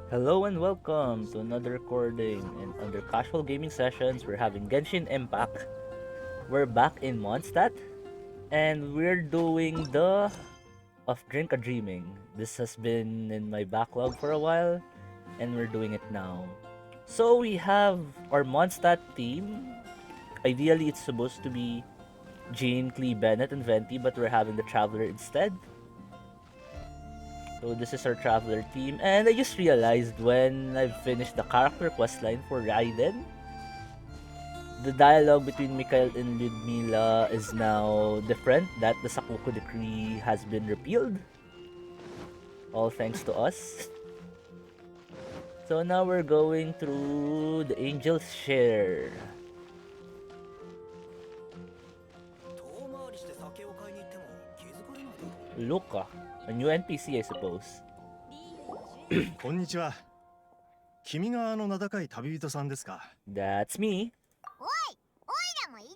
Hello and welcome to another recording. And under casual gaming sessions, we're having Genshin Impact. We're back in Mondstadt, and we're doing the of Drink a Dreaming. This has been in my backlog for a while, and we're doing it now. So we have our Mondstadt team. Ideally, it's supposed to be Jean, Clee, Bennett, and Venti, but we're having the Traveler instead. So this is our Traveler team, and I just realized when I finished the character questline for Raiden, the dialogue between Mikhail and Ludmila is now different, that the Sakuku decree has been repealed. All thanks to us. So now we're going through the Angel's Share. Luca, a new NPC, I suppose. こんにちは。君があの名高い旅人さんですか。 That's me. おい、おいらもいるぞ。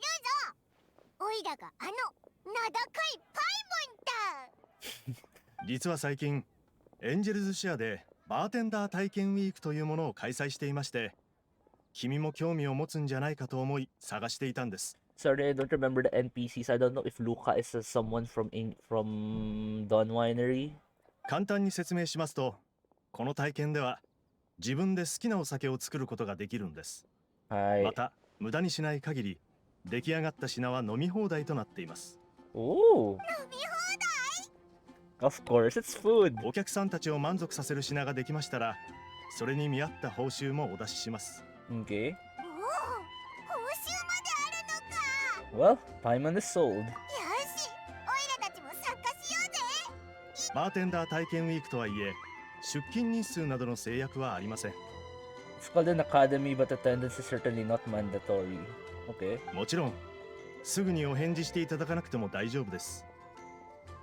おいらがあの名高いパイモンだ。実は最近、エンジェルズシアでバーテンダー体験ウィークというものを開催していまして、君も興味を持つんじゃないかと思い探していたんです。Sorry, I don't remember the NPCs. I don't know if Luca is someone from Dawn Winery. 簡単に説明しますと、この体験では自分で好きなお酒を作ることができるんです。また、無駄にしない限り、出来上がった品は飲み放題となっています。Oh, 飲み放 of course, it's food. お客さんたちを満足させる品ができましたら、それに見合った報酬もお出しします。Okay. 題。おお、報酬まであるのか。Well, Paimon is sold. よし、おいらたちも参加しようぜ。バーテンダー体験ウィークとはいえ、出勤日数などの制約はありません。It's called an academy, but attendance is certainly not mandatory. Okay. もちろん、すぐにお返事していただかなくても大丈夫です。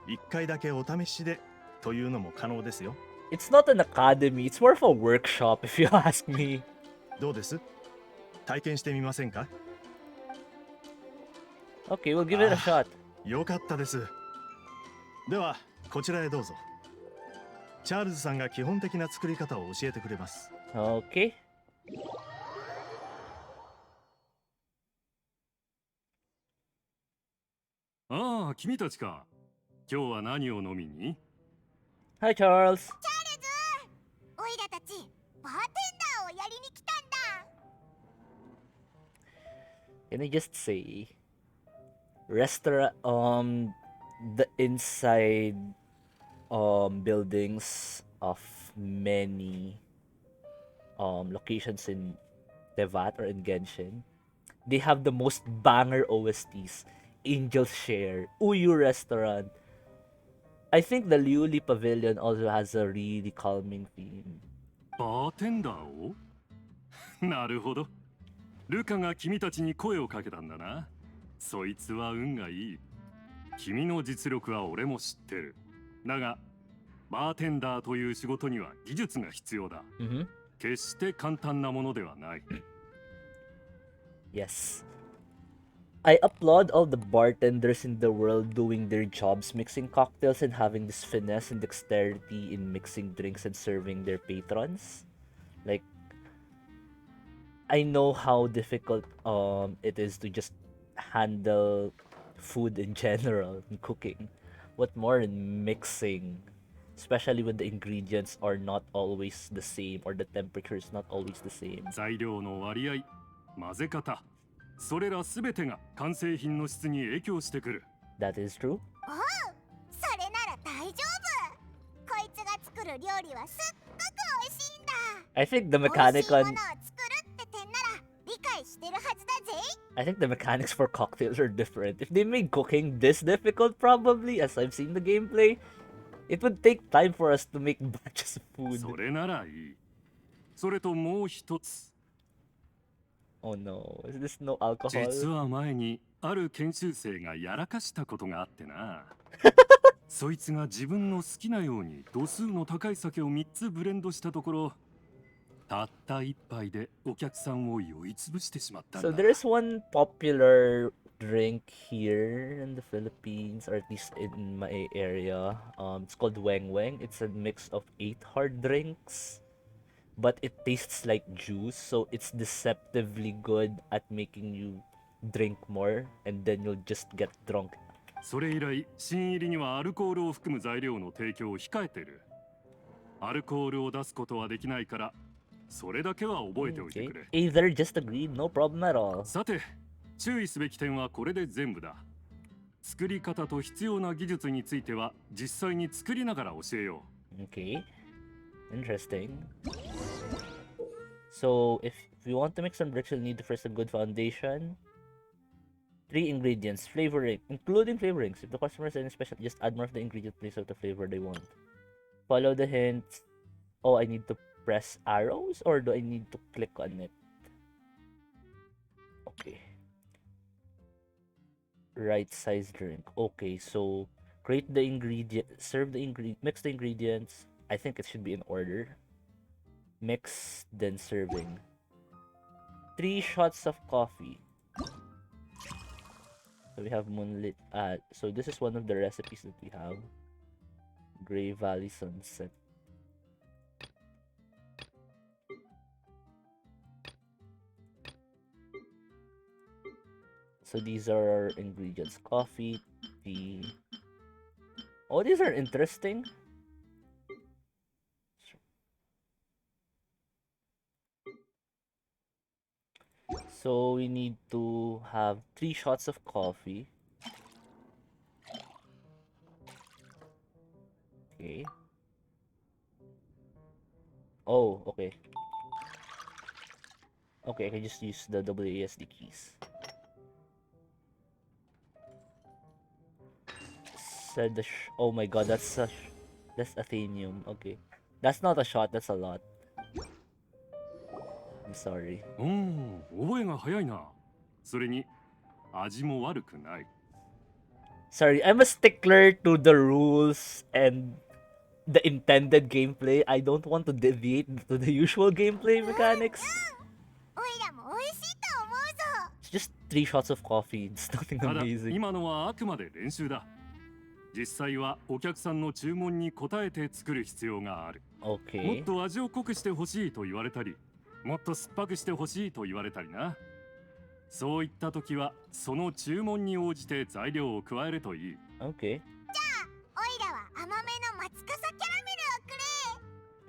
一回だけお試しでというのも可能ですよ。It's not an academy, it's more of a workshop, if you ask me. どうです？体験してみませんか？ Okay, we'll give it a shot. よかったです。では、こちらへどうぞ。チャールズさんが基本的な作り方を教えてくれます。Okay. ああ、君たちか。今日は何を飲みに？ Hi, Charles. チャールズ、おいらたちバーテンダーをやりに来たんだ。Can I just say, restaurant, the inside, buildings of many, locations in Tevat or in Genshin, they have the most banger OSTs. Angel's Share, Uyu Restaurant. I think the Liuli Pavilion also has a really calming theme. バーテンダーをなるほど。ルカが君たちに声をかけたんだな。そいつは運がいい。君の実力は俺も知ってる。だが、バーテンダーという仕事には技術が必要だ。Mm-hmm. 決して簡単なものではない。Yes. I applaud all the bartenders in the world doing their jobs mixing cocktails and having this finesse and dexterity in mixing drinks and serving their patrons. Like, I know how difficult it is to just handle food in general in cooking. What more in mixing, especially when the ingredients are not always the same or the temperature is not always the same. 材料の割合、混ぜ方、それらすべてが完成品の質に影響してくる。That is true. おう、それなら大丈夫。こいつが作る料理はすっごく美味しいんだ。 I think the 美味 mechanic しいものを on 作るって点なら理解してるはずだぜ。 I think the mechanics for cocktails are different. If they made cooking this difficult, probably, as I've seen the gameplay, it would take time for us to make batches of そ food. れならいい。それともう一つ。 Oh no, is this no alcohol? 実は前にある研修生がやらかしたことがあってな。そいつが自分の好きなように度数の高い酒を3つブレンドしたところ、たった1杯でお客さんを酔いつぶしてしまったん So だ。 there is one popular drink here in the Philippines, or at least in my area. It's called Weng Weng. It's a mix of 8 hard drinks. but it tastes like juice, so it's deceptively good at making you drink more, and then you'll just get drunk. それ以来、新入りにはアルコールを含む材料の提供を控えてる。アルコールを出すことはできないから、それだけは覚えておいてくれ。Either just agreed, no problem at all. さて、注意すべき点はこれで全部だ。作り方と必要な技術については実際に作りながら教えよう。Okay. Interesting. So, if you want to make some bricks, you'll need first a good foundation. 3 ingredients, flavoring, including flavorings. If the customer is any special, just add more of the ingredient place of the flavor they want. Follow the hints. Oh, I need to press arrows, or do I need to click on it? Okay. Right size drink. Okay, so create the ingredient, serve the ingredient, mix the ingredients. I think it should be in order. Mix, then serving. 3 shots of coffee. So we have moonlit. So this is one of the recipes that we have. Gray Valley Sunset. So these are our ingredients: coffee, tea. Oh, these are interesting. So we need to have 3 shots of coffee. Okay. Oh, okay. Okay, I can just use the WASD keys. Said the oh my god, that's Athenium. Okay. That's not a shot, that's a lot. I'm sorry. 覚えが早いな。それに味も悪くない。Sorry, I'm a stickler to the rules and the intended gameplay. I don't want to deviate to the usual gameplay mechanics. It's just 3 shots of coffee. It's nothing amazing. 今のはあくまで練習だ。実際はお客さんの注文に応えて作る必要がある。Okay. もっと味を濃くしてほしいと言われたり、もっと酸っぱくしてほしいと言われたりな。そういった時はその注文に応じて材料を加えるといい。Okay. じゃあ、おいらは甘めの松笠キャ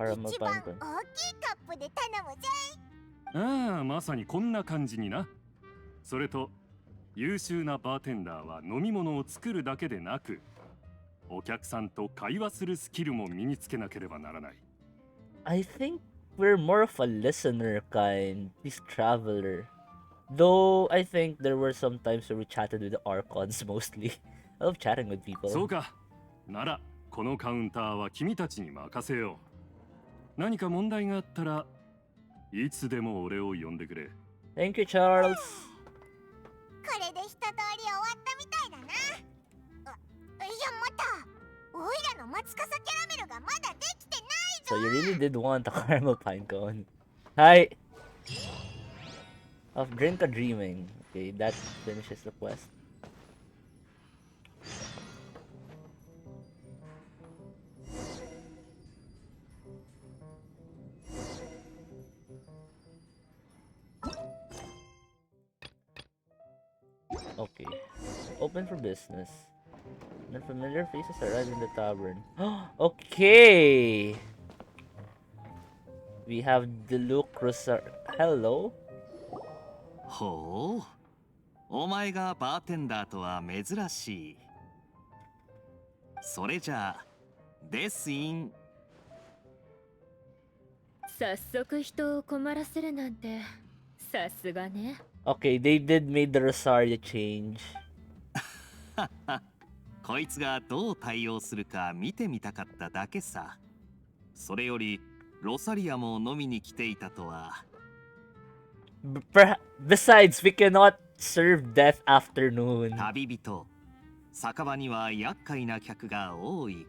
ラメルをくれ。一番大きいカップで頼むぜ。ああ、まさにこんな感じにな。それと、優秀なバーテンダーは飲み物を作るだけでなく、お客さんと会話するスキルも身につけなければならない。I think we're more of a listener kind, this traveler. Though I think there were some times where we chatted with the Archons mostly. I love chatting with people. そうか。なら、このカウンターは君たちに任せよう。何か問題があったらいつでも俺を呼んでくれ。Thank you, Charles. これで一通り終わったみたいだな。いや、待った。おいらの松笠キャラメルがまだできてないぞ。 So you really did want a caramel pine cone. Hi. Of drink a dreaming. Okay, that finishes the quest. Okay. Open for business. And familiar faces arrive in the tavern. Okay. We have the Luke Rosar. Hello. ほう、お前がバーテンダーとは珍しい。それじゃあ、ですイン。早速人を困らせるなんてさすがね。Okay, they did made the Rosaria change. こいつがどう対応するか見てみたかっただけさ。それよりロサリアも飲みに来ていたとは。Besides, we cannot serve death afternoon. 旅人、酒場には厄介な客が多い。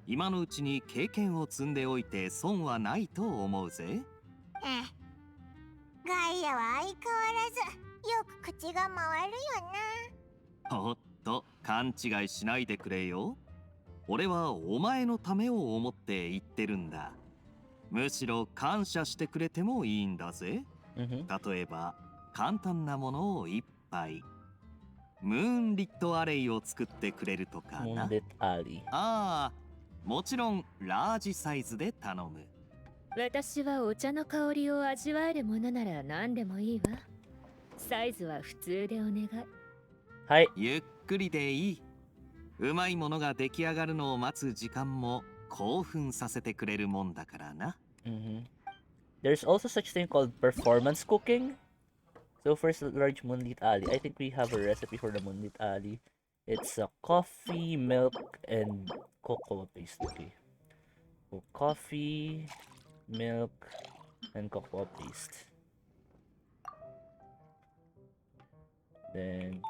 今のうちに経験を積んでおいて損はないと思うぜ。ガイアは相変わらずよく口が回るよな。おっと、勘違いしないでくれよ。俺はお前のためを思って言ってるんだ。むしろ感謝してくれてもいいんだぜ。Mm-hmm. 例えば簡単なものを一杯、ムーンリットアレイを作ってくれるとかな。 Moonlit Alley. ああ、もちろんラージサイズで頼む。私はお茶の香りを味わえるものなら何でもいいわ。サイズは普通でお願い。はい。ゆっくりでいい。うまいものが出来上がるのを待つ時間も興奮させてくれるもんだからな。Mm-hmm. There's also such thing called performance cooking. So first, large Moonlit Alley. I think we have a recipe for the Moonlit Alley. It's coffee, milk, and cocoa paste. Okay. So coffee, milk, and cocoa paste. Then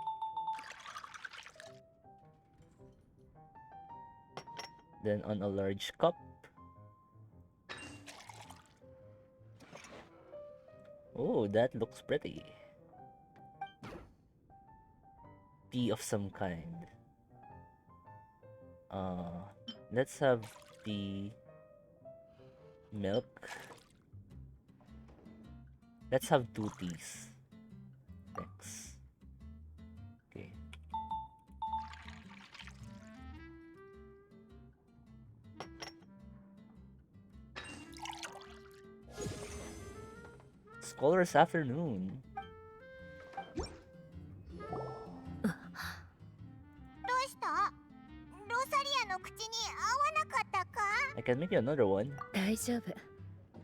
on a large cup. Oh, that looks pretty. Tea of some kind. Let's have the milk. Let's have 2 teas. Next. Okay. Scholar's afternoon. どうした？ロサリアの口に合わなかったか？ I can make you another one. 大丈夫。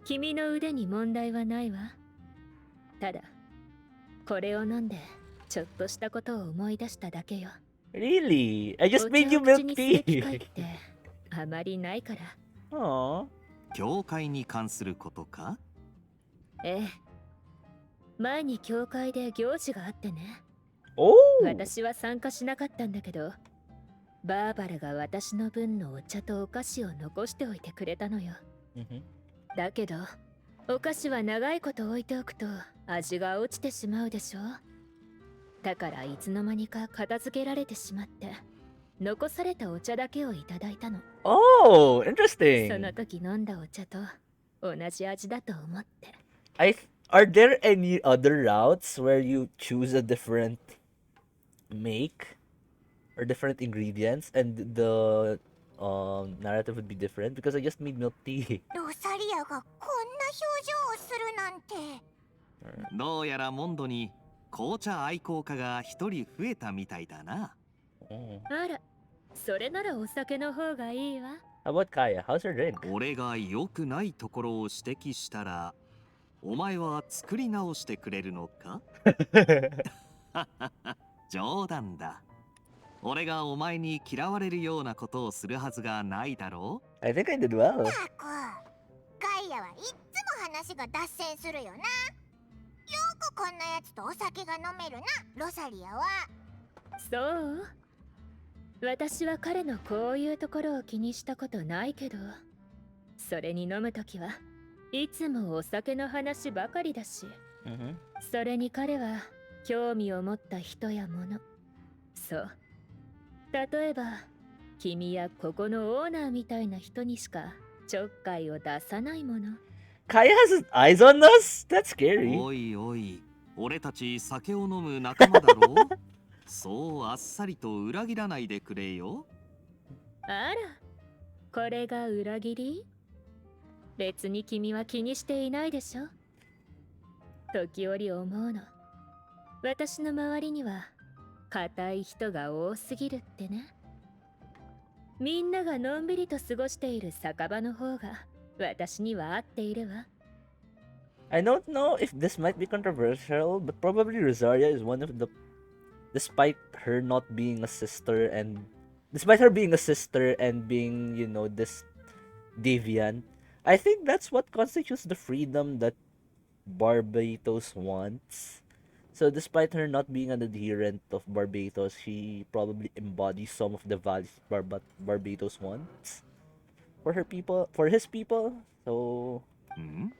君の腕に問題はないわ。ただ、これを飲んでちょっとしたことを思い出しただけよ。Really? I just お made 茶 you を口 milk にする機会っ tea. てあまりないから。Aww. 教会に関することか？ええ。前に教会で行事があってね。Oh. 私は参加しなかったんだけど、バーバラが私の分のお茶とお菓子を残しておいてくれたのよ。Mm-hmm. だけど、お菓子は長いこと置いておくと味が落ちてしまうでしょ。だからいつの間にか片付けられてしまって、残されたお茶だけをいただいたの。Oh, そ interesting. の時飲んだお茶と同じ味だと思って。Are there any other routes where you choose a different make or different ingredients and the narrative would be different? Because I just made milk tea. ロサリアがこんな表情をするなんて。どうやらモンドに紅茶愛好家が一人増えたみたいだな。Oh. あら、それならお酒の方がいいわ。How about Kaya? How's your drink? 俺が良くないところを指摘したら、お前は作り直してくれるのか？冗談だ。俺がお前に嫌われるようなことをするはずがないだろう。 I think I did well. タコ、ガイアはいっつも話が脱線するよな。よくこんなやつとお酒が飲めるな、ロサリアは。そう？私は彼のこういうところを気にしたことないけど、それに飲むときはいつもお酒の話ばかりだし、Mm-hmm. それに彼は興味を持った人や物、そう、例えば君やここのオーナーみたいな人にしかちょっかいを出さないもの。 Kaya has eyes on us? That's scary. おいおい、俺たち酒を飲む仲間だろう。そうあっさりと裏切らないでくれよ。あら、これが裏切り？別に君は気にしていないでしょ。時折思うの。私の周りには固い人が多すぎるってね。みんながのんびりと過ごしている酒場の方が私には合っているわ。I don't know if this might be controversial, but probably Rosaria is one of the, despite her being a sister and being, you know, this deviant, I think that's what constitutes the freedom that Barbatos wants. So despite her not being an adherent of Barbatos, she probably embodies some of the values Barbatos wants for his people. So ん？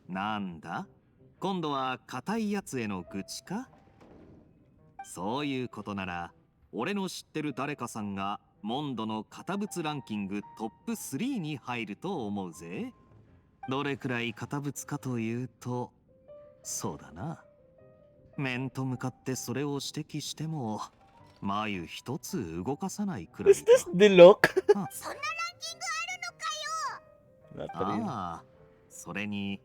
なんだ？今度は固いやつへの愚痴か？そういうことなら、俺の知ってる誰かさんがモンドの堅物ランキングトップ3に入ると思うぜ。どれくらい堅物かというと、そうだな。面と向かってそれを指摘しても、眉一つ動かさないくらい Is だ。 this the look? そんなランキングあるのかよ。 Not really. ああ、それに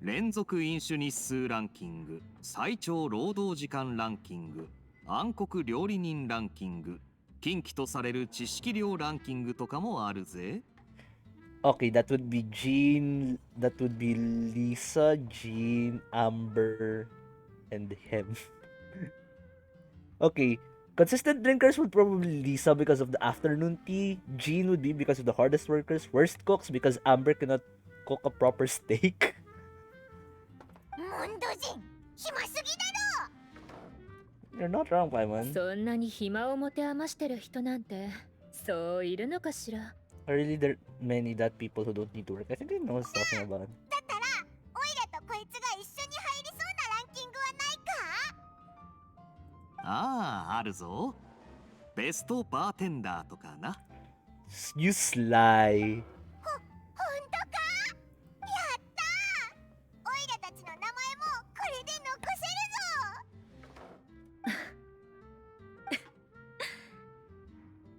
連続飲酒日数ランキング、最長労働時間ランキング、暗黒料理人ランキング、禁忌とされる知識量ランキングとかもあるぜ。 Okay, that would be Jean, that would be Lisa, Jean, Amber, and him. Okay, consistent drinkers would probably Lisa because of the afternoon tea, Jean would be because of the hardest workers, worst cooks because Amber cannot cook a proper steak. モンド人、暇すぎだろ。 You're not wrong, Paimon. そんなに暇を持て余してる人なんてそういるのかしら。 Really, there are many that people who don't need to work. I think I know what he's talking about. だったらオイラとこいつが一緒に入りそうなランキングはないか。ああ、あるぞ。ベストバーテンダーとかな。 You sly. ほんとか。やったー。オイラたちの名前もこれで残せるぞ。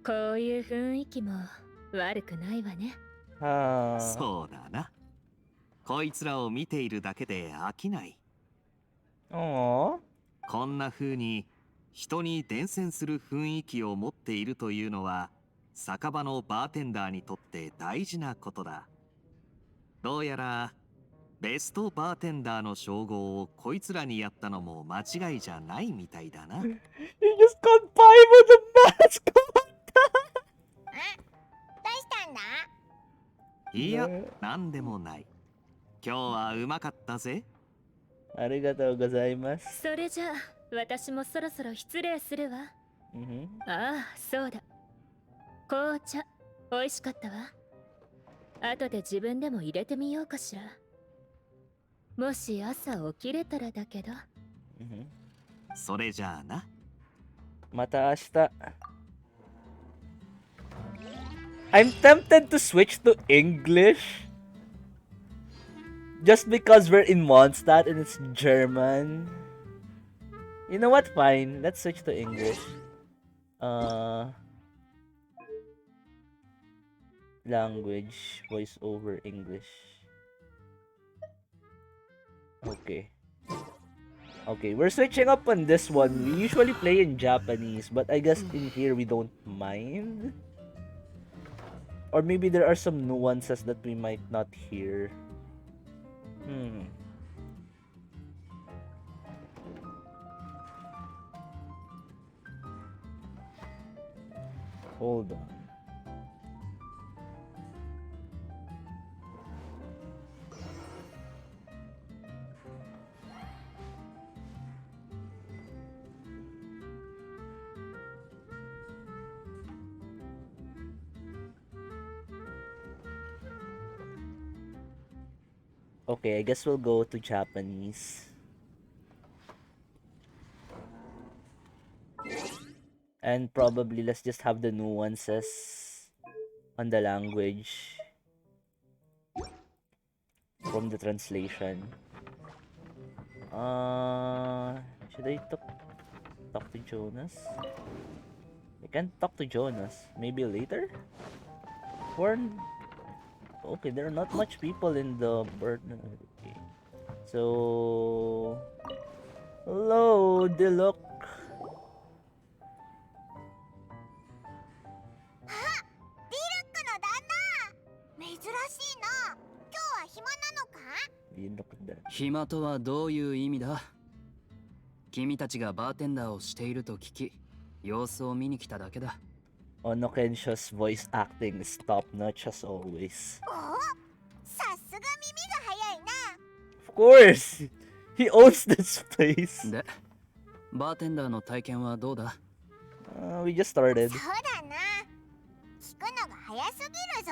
こういう雰囲気も悪くないわね。そうだな。こいつらを見ているだけで飽きない。 Aww. こんな風に人に伝染する雰囲気を持っているというのは酒場のバーテンダーにとって大事なことだ。どうやらベストバーテンダーの称号をこいつらにやったのも間違いじゃないみたいだな。 You just got Paimon the mask. どうしたんだ。いや、なんでもない。今日はうまかったぜ。Arigatou gozaimasu. それじゃあ私もそろそろ失礼するわ。 Mm-hmm. ああ、そうだ。紅茶美味しかったわ。後で自分でも入れてみようかしら。もし朝起きれたらだけど。 Mm-hmm. それじゃあな。 Mata ashita. I'm tempted to switch to English. Just because we're in Mondstadt and it's German. You know what? Fine. Let's switch to English. Language. Voice over English. Okay. Okay, we're switching up on this one. We usually play in Japanese, but I guess in here we don't mind. Or maybe there are some nuances that we might not hear. Hold on. Okay, I guess we'll go to Japanese. And probably let's just have the nuances on the language from the translation. Should I talk to Jonas? I can't talk to Jonas. Maybe later? Okay, there are not much people in the bird. Okay. So, hello, Diluc. あ、ディルックの旦那。珍しいな。今日は暇なのか。 Dilucだ。暇とはどういう意味だ。君たちがバーテンダーをしていると聞き、様子を見に来ただけだ。Ono Kensho's voice acting is top notch as always. おお、さすが耳が早いな。 Of course! He owns this place! で、バーテンダーの体験はどうだ？ We just started. そうだな。聞くのが早すぎるぞ。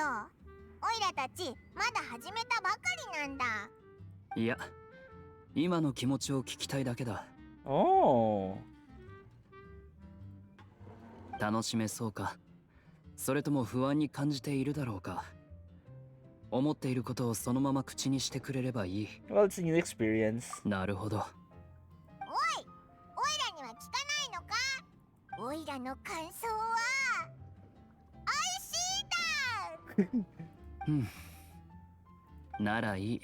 オイラたちまだ始めたばかりなんだ。いや、今の気持ちを聞きたいだけだ。Oh. 楽しめそうか、それとも不安に感じているだろうか。思っていることをそのまま口にしてくれればいい。Well, it's a new experience. なるほど。おいらには聞かないのか。おいらの感想はおいしいだ。うん。ならいい。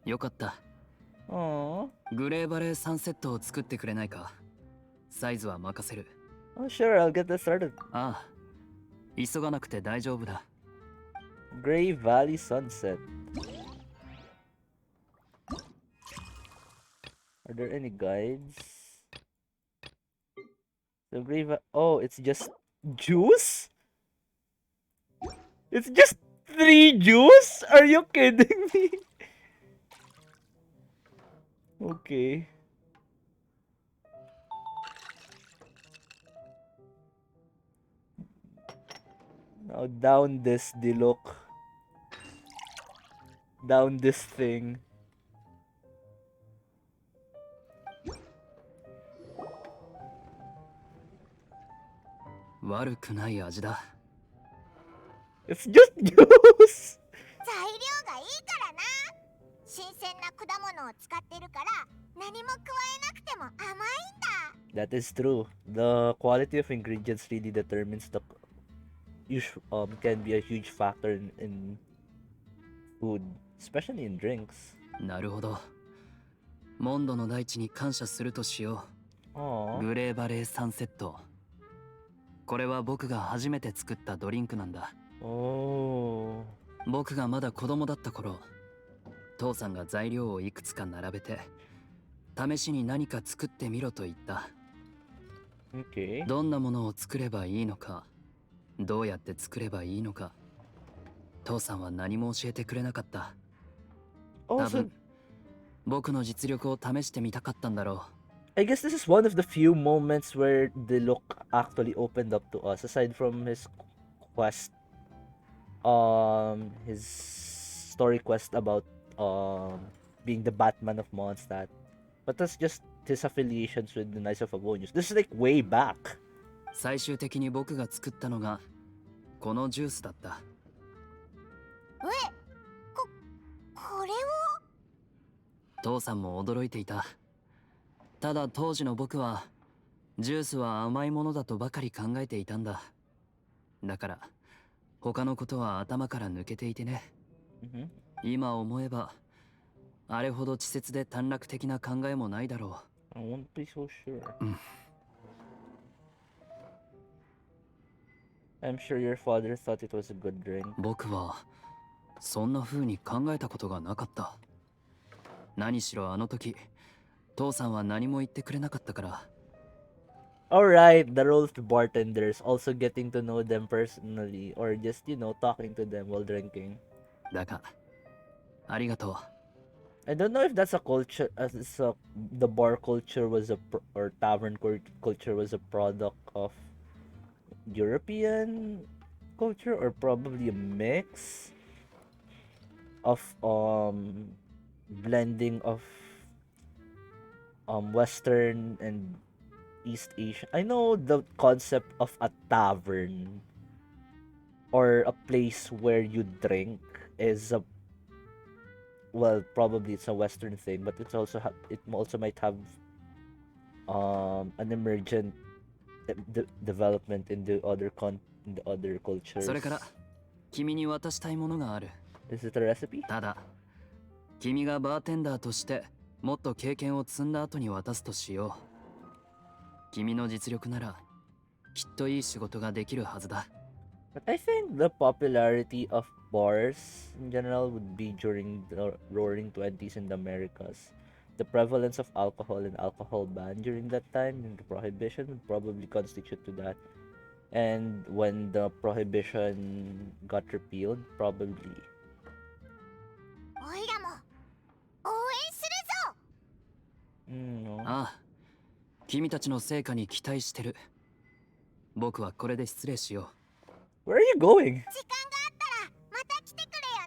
よかった。Aww. グレーバレーサンセットを作ってくれないか。サイズは任せる。Oh, sure, I'll get this started. ああ。急がなくて大丈夫だ。Gray Valley Sunset. Are there any guides? The Oh, it's just juice? It's just 3 juice? Are you kidding me? Okay. Now down this Diluc. Down this thing.悪くない味だ。It's just juice! 材料がいいからな。新鮮な果物を使ってるから何も加えなくても甘いんだ。 That is true. The quality of ingredients really determines can be a huge factor in food, especially in drinks. なるほど。モンドの大地に感謝するとしよう。Aww. グレーバレーサンセット。これは僕が初めて作ったドリンクなんだ。Oh. 僕がまだ子供だった頃、父さんが材料をいくつか並べて、試しに何か作ってみろと言った。Okay. どんなものを作ればいいのか、どうやって作ればいいのか、父さんは何も教えてくれなかった。多 Also, 分、僕の実力を試してみたかったんだろう。I guess this is one of the few moments where Diluc actually opened up to us, aside from his quest, his story quest about being the Batman of Mondstadt. But that's just his affiliations with the Knights of Avonius. This is like way back. 最終的に僕が作ったのがこのジュースだった。これを。父さんも驚いていた。ただ当時の僕はジュースは甘いものだとばかり考えていたんだ。だから他のことは頭から抜けていてね。今思えばあれほど稚拙で短絡的な考えもないだろう。I won't be so sure. I'm sure your father thought it was a good drink. 僕はそんな風に考えたことがなかった。何しろあの時父さんは何も言ってくれなかったから。Alright, the role of the bartenders, also getting to know them personally, or just, talking to them while drinking. だが、ありがとう。I don't know if that's a culture, the bar culture was or tavern culture was a product of European culture, or probably a mix of blending of Western and East Asian. I know the concept of a tavern or a place where you drink is probably it's a Western thing, but it also might have an emergent development in the other cultures. それから君に渡したいものがある。Is it a recipe? ただ、君がバーテンダーとしてもっと経験を積んだ後に渡すとしよう。君の実力ならきっといい仕事ができるはずだ。But I think the popularity of bars in general would be during the Roaring 20s in the Americas. The prevalence of alcohol and alcohol ban during that time and the prohibition would probably constitute to that. And when the prohibition got repealed, probably. おいらも応援するぞ。ああ、君たちの成果に期待してる。僕はこれで失礼しよう。Where are you going? 時間があったらまた来てくれよ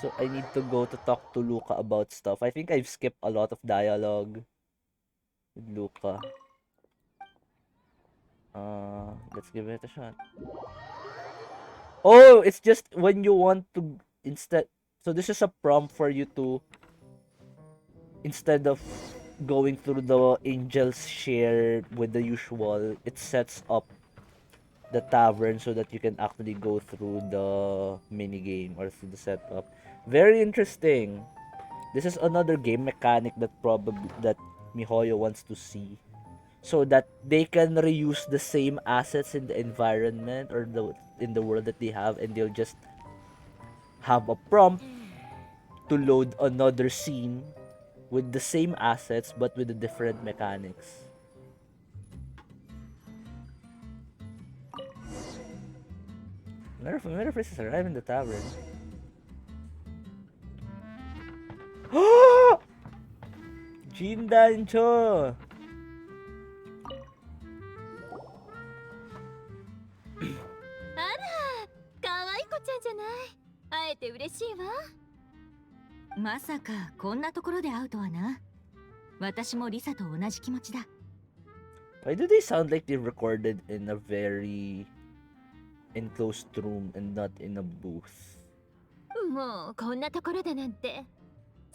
な。So I need to go to talk to Luca about stuff. I think I've skipped a lot of dialogue with Luca. Let's give it a shot. Oh, it's just when you want to instead. So this is a prompt for you to, instead of going through the angels share with the usual, it sets up the tavern so that you can actually go through the mini game or through the setup. Very interesting. This is another game mechanic that Mihoyo wants to see, so that they can reuse the same assets in the environment or in the world that they have, and they'll just have a prompt to load another scene with the same assets but with the different mechanics. Another princess arrive in the tavern. Jindancho! 可愛い子ちゃんじゃない。会えて嬉しいわ。まさかこんなところで会うとはな。私もリサと同じ気持ちだ。Why do they sound like they recorded in a very enclosed room and not in a booth? もうこんなところだなんて。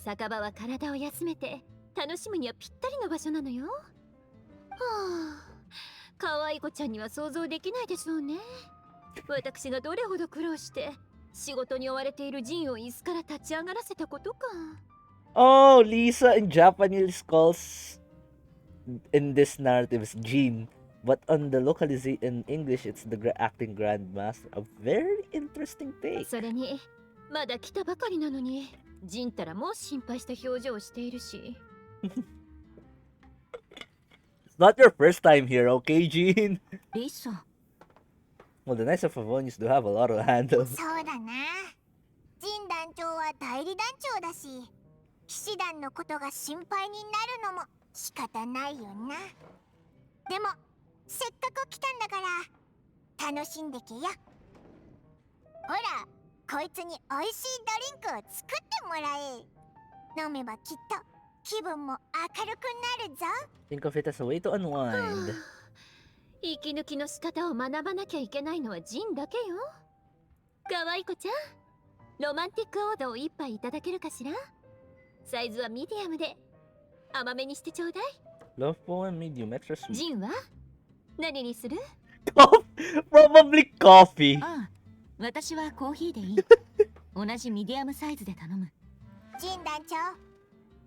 酒場は体を休めて楽しむにはぴったりの場所なのよ。はあ、可愛い子ちゃんには想像できないでしょうね。私がどれほど苦労して仕事に追われているジンを椅子から立ち上がらせたことか。Oh, Lisa in Japanese calls in this narrative is Jean, but on the localization in English it's the acting grandmaster. A very interesting take. それにまだ来たばかりなのにジンたらもう心配した表情をしているし。It's not your first time here, okay, Jean? リサ。Well, the Knights of Favonius do have a lot of handles. そうだな。ジン団長は代理団長だし、騎士団のことが心配になるのも仕方ないよな。でもせっかく来たんだから楽しんでけよ。ほら、こいつにおいしいドリンクを作ってもらえ。飲めばきっと気分も明るくなるぞ。 Think of it as a way to unwind. 息抜きの仕方を学ばなきゃいけないのはジンだけよ。可愛い子ちゃん、ロマンティックオーダーを一杯いただけるかしら。サイズはミディアムで甘めにしてちょうだい。 Love poem medium extra sweet. ジンは何にする？ Probably coffee. ああ、私はコーヒーでいい。同じミディアムサイズで頼む。ジン団長、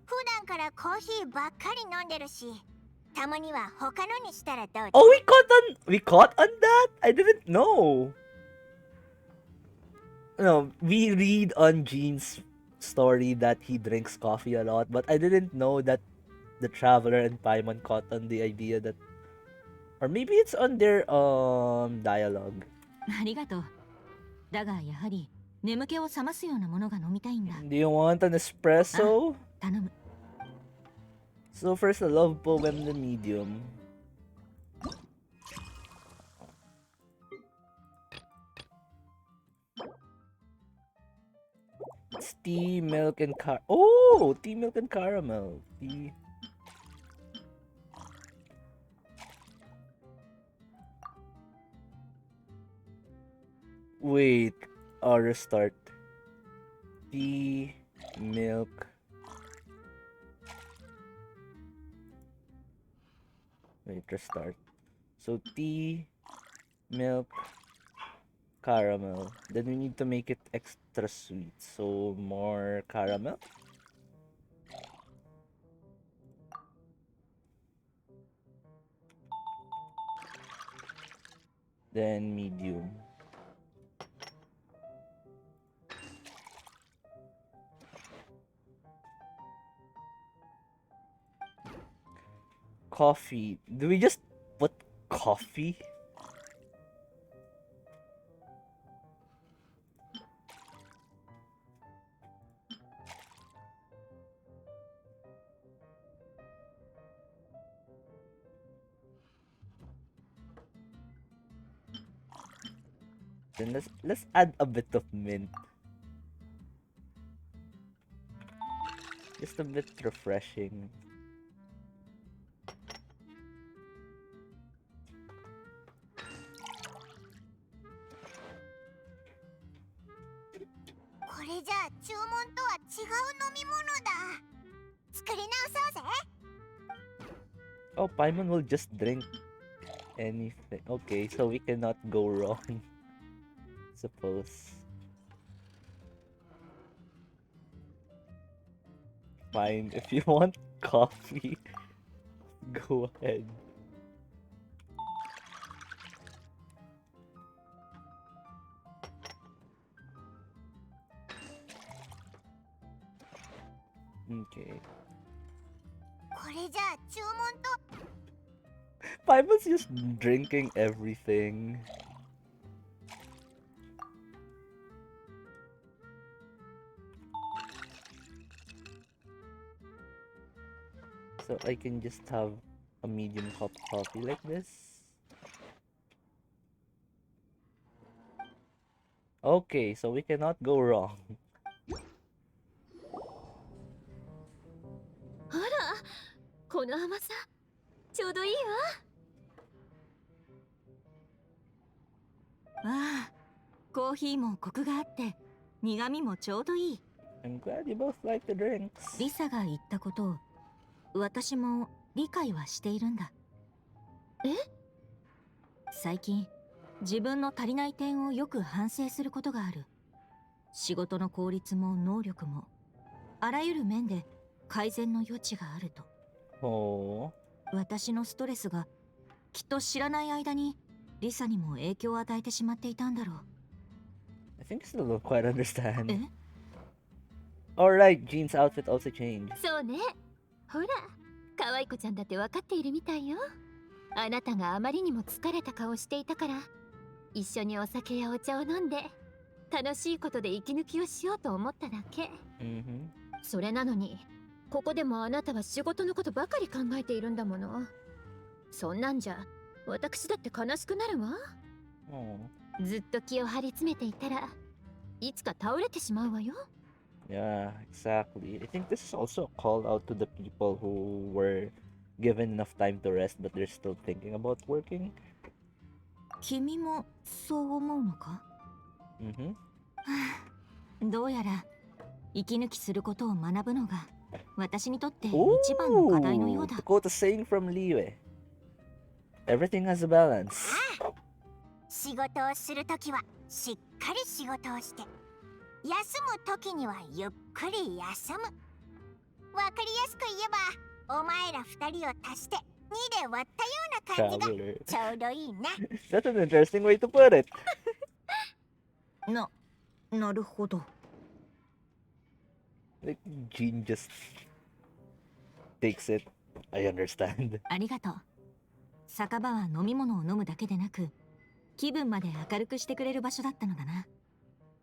普段からコーヒーばっかり飲んでるし、たまには他のにしたらどう？ Oh, we caught on that? I didn't know. No, we read on Jean's story that he drinks coffee a lot, but I didn't know that the Traveler and Paimon caught on the idea that, or maybe it's on their dialogue. ありがとう。だがやはり眠気を覚ますようなものが飲みたいんだ。 Do you want an espresso? 頼む。 So first a love poem, the medium. It's tea, milk, and tea, milk, and caramel. Tea. Wait, restart. Tea, milk. Wait, restart. So tea, milk, caramel. Then we need to make it extra sweet. So more caramel. Then medium. Coffee. Do we just put coffee? Then let's add a bit of mint. Just a bit refreshing. Oh, Paimon will just drink anything. Okay, so we cannot go wrong. Suppose. Fine, if you want coffee, go ahead. Okay. Paimon's just drinking everything. So I can just have a medium cup coffee like this. Okay, so we cannot go wrong. あら、この甘さ、ちょうどいいわ。ああ、コーヒーもコクがあって苦味もちょうどいい。 I'm glad you both like the drinks. リサが言ったことを私も理解はしているんだ。え？最近自分の足りない点をよく反省することがある。仕事の効率も能力もあらゆる面で改善の余地があると。Oh. 私のストレスがきっと知らない間にリサにも影響を与えてしまっていたんだろう。 I think I still don't quite understand. え？ Alright, Jean's outfit also changed. そうね。ほら、可愛い子ちゃんだって分かっているみたいよ。あなたがあまりにも疲れた顔していたから、一緒にお酒やお茶を飲んで楽しいことで息抜きをしようと思っただけ。それなのに、ここでもあなたは仕事のことばかり考えているんだもの。そんなんじゃ私だって悲しくなるわ。ずっと気を張り詰めていたらいつか倒れてしまうわよ。 Yeah, exactly. I think this is also a call out to the people who were given enough time to rest but they're still thinking about working. 君もそう思うのか？ どうやら息抜きすることを学ぶのが私にとって一番の課題のようだ。 To quote a saying from Liwe, everything has a balance. 仕事をするときはしっかり仕事をして、休むときにはゆっくり休む。わかりやすく言えば、お前ら二人を足して2で割ったような感じがちょうどいいな。That's an interesting way to put it. なるほど。 Like, Jean just takes it. I understand. ありがとう。酒場は飲み物を飲むだけでなく、気分まで明るくしてくれる場所だったのだな。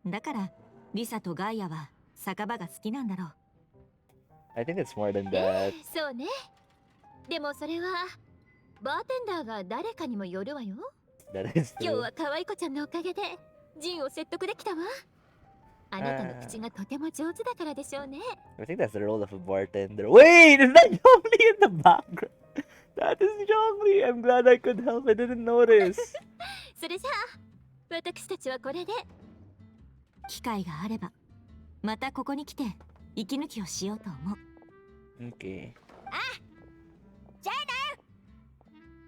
だからリサとガイアは酒場が好きなんだろう。 I think it's more than that. そうね。でもそれはバーテンダーが誰かにもよるわよ。 That is 今日 true. は可愛い子ちゃんのおかげでジンを説得できたわ。あなたの口がとても上手だからでしょうね。 I think that's the role of a bartender. Wait, is that Zhongli in the background? That is Zhongli. I'm glad I could help. I didn't notice. それじゃあ私たちはこれで。機会があればまたここに来て息抜きをしようと思う。 Okay. じゃあ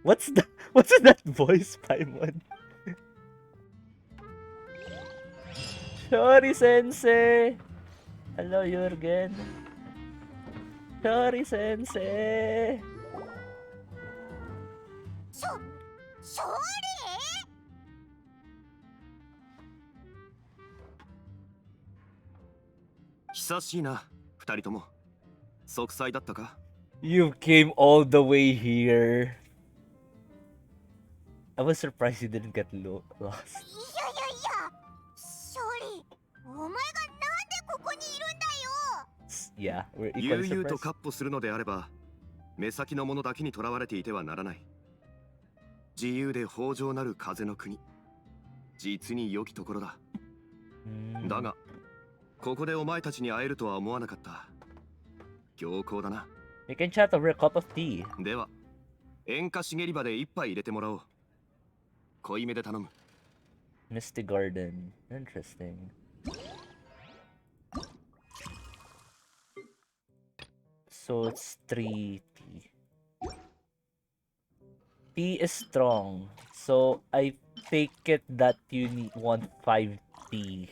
な。 What's that voice, Paimon? Shori Sensei. Hello, Jurgen. Shori Sensei. 勝利？久しいな、二人とも。息災だったか？ You came all the way here. I was surprised you didn't get lost. いやいやいや、勝利、お前がなんでここにいるんだよ。 Yeah, we're 悠 equally 々と surprised. 闊歩するのであれば、目先のものだけにとらわれていてはならない。自由で豊穣なる風の国、実に良きところだ。だが、ここでお前たちに会えるとは思わなかった。良好だな。We can chat over a cup of tea. では、塩化茂り場で一杯入れてもらおう。濃いめで頼む。Misty Garden. Interesting. So it's 3 tea. Tea is strong. So I take it that you want 5 tea.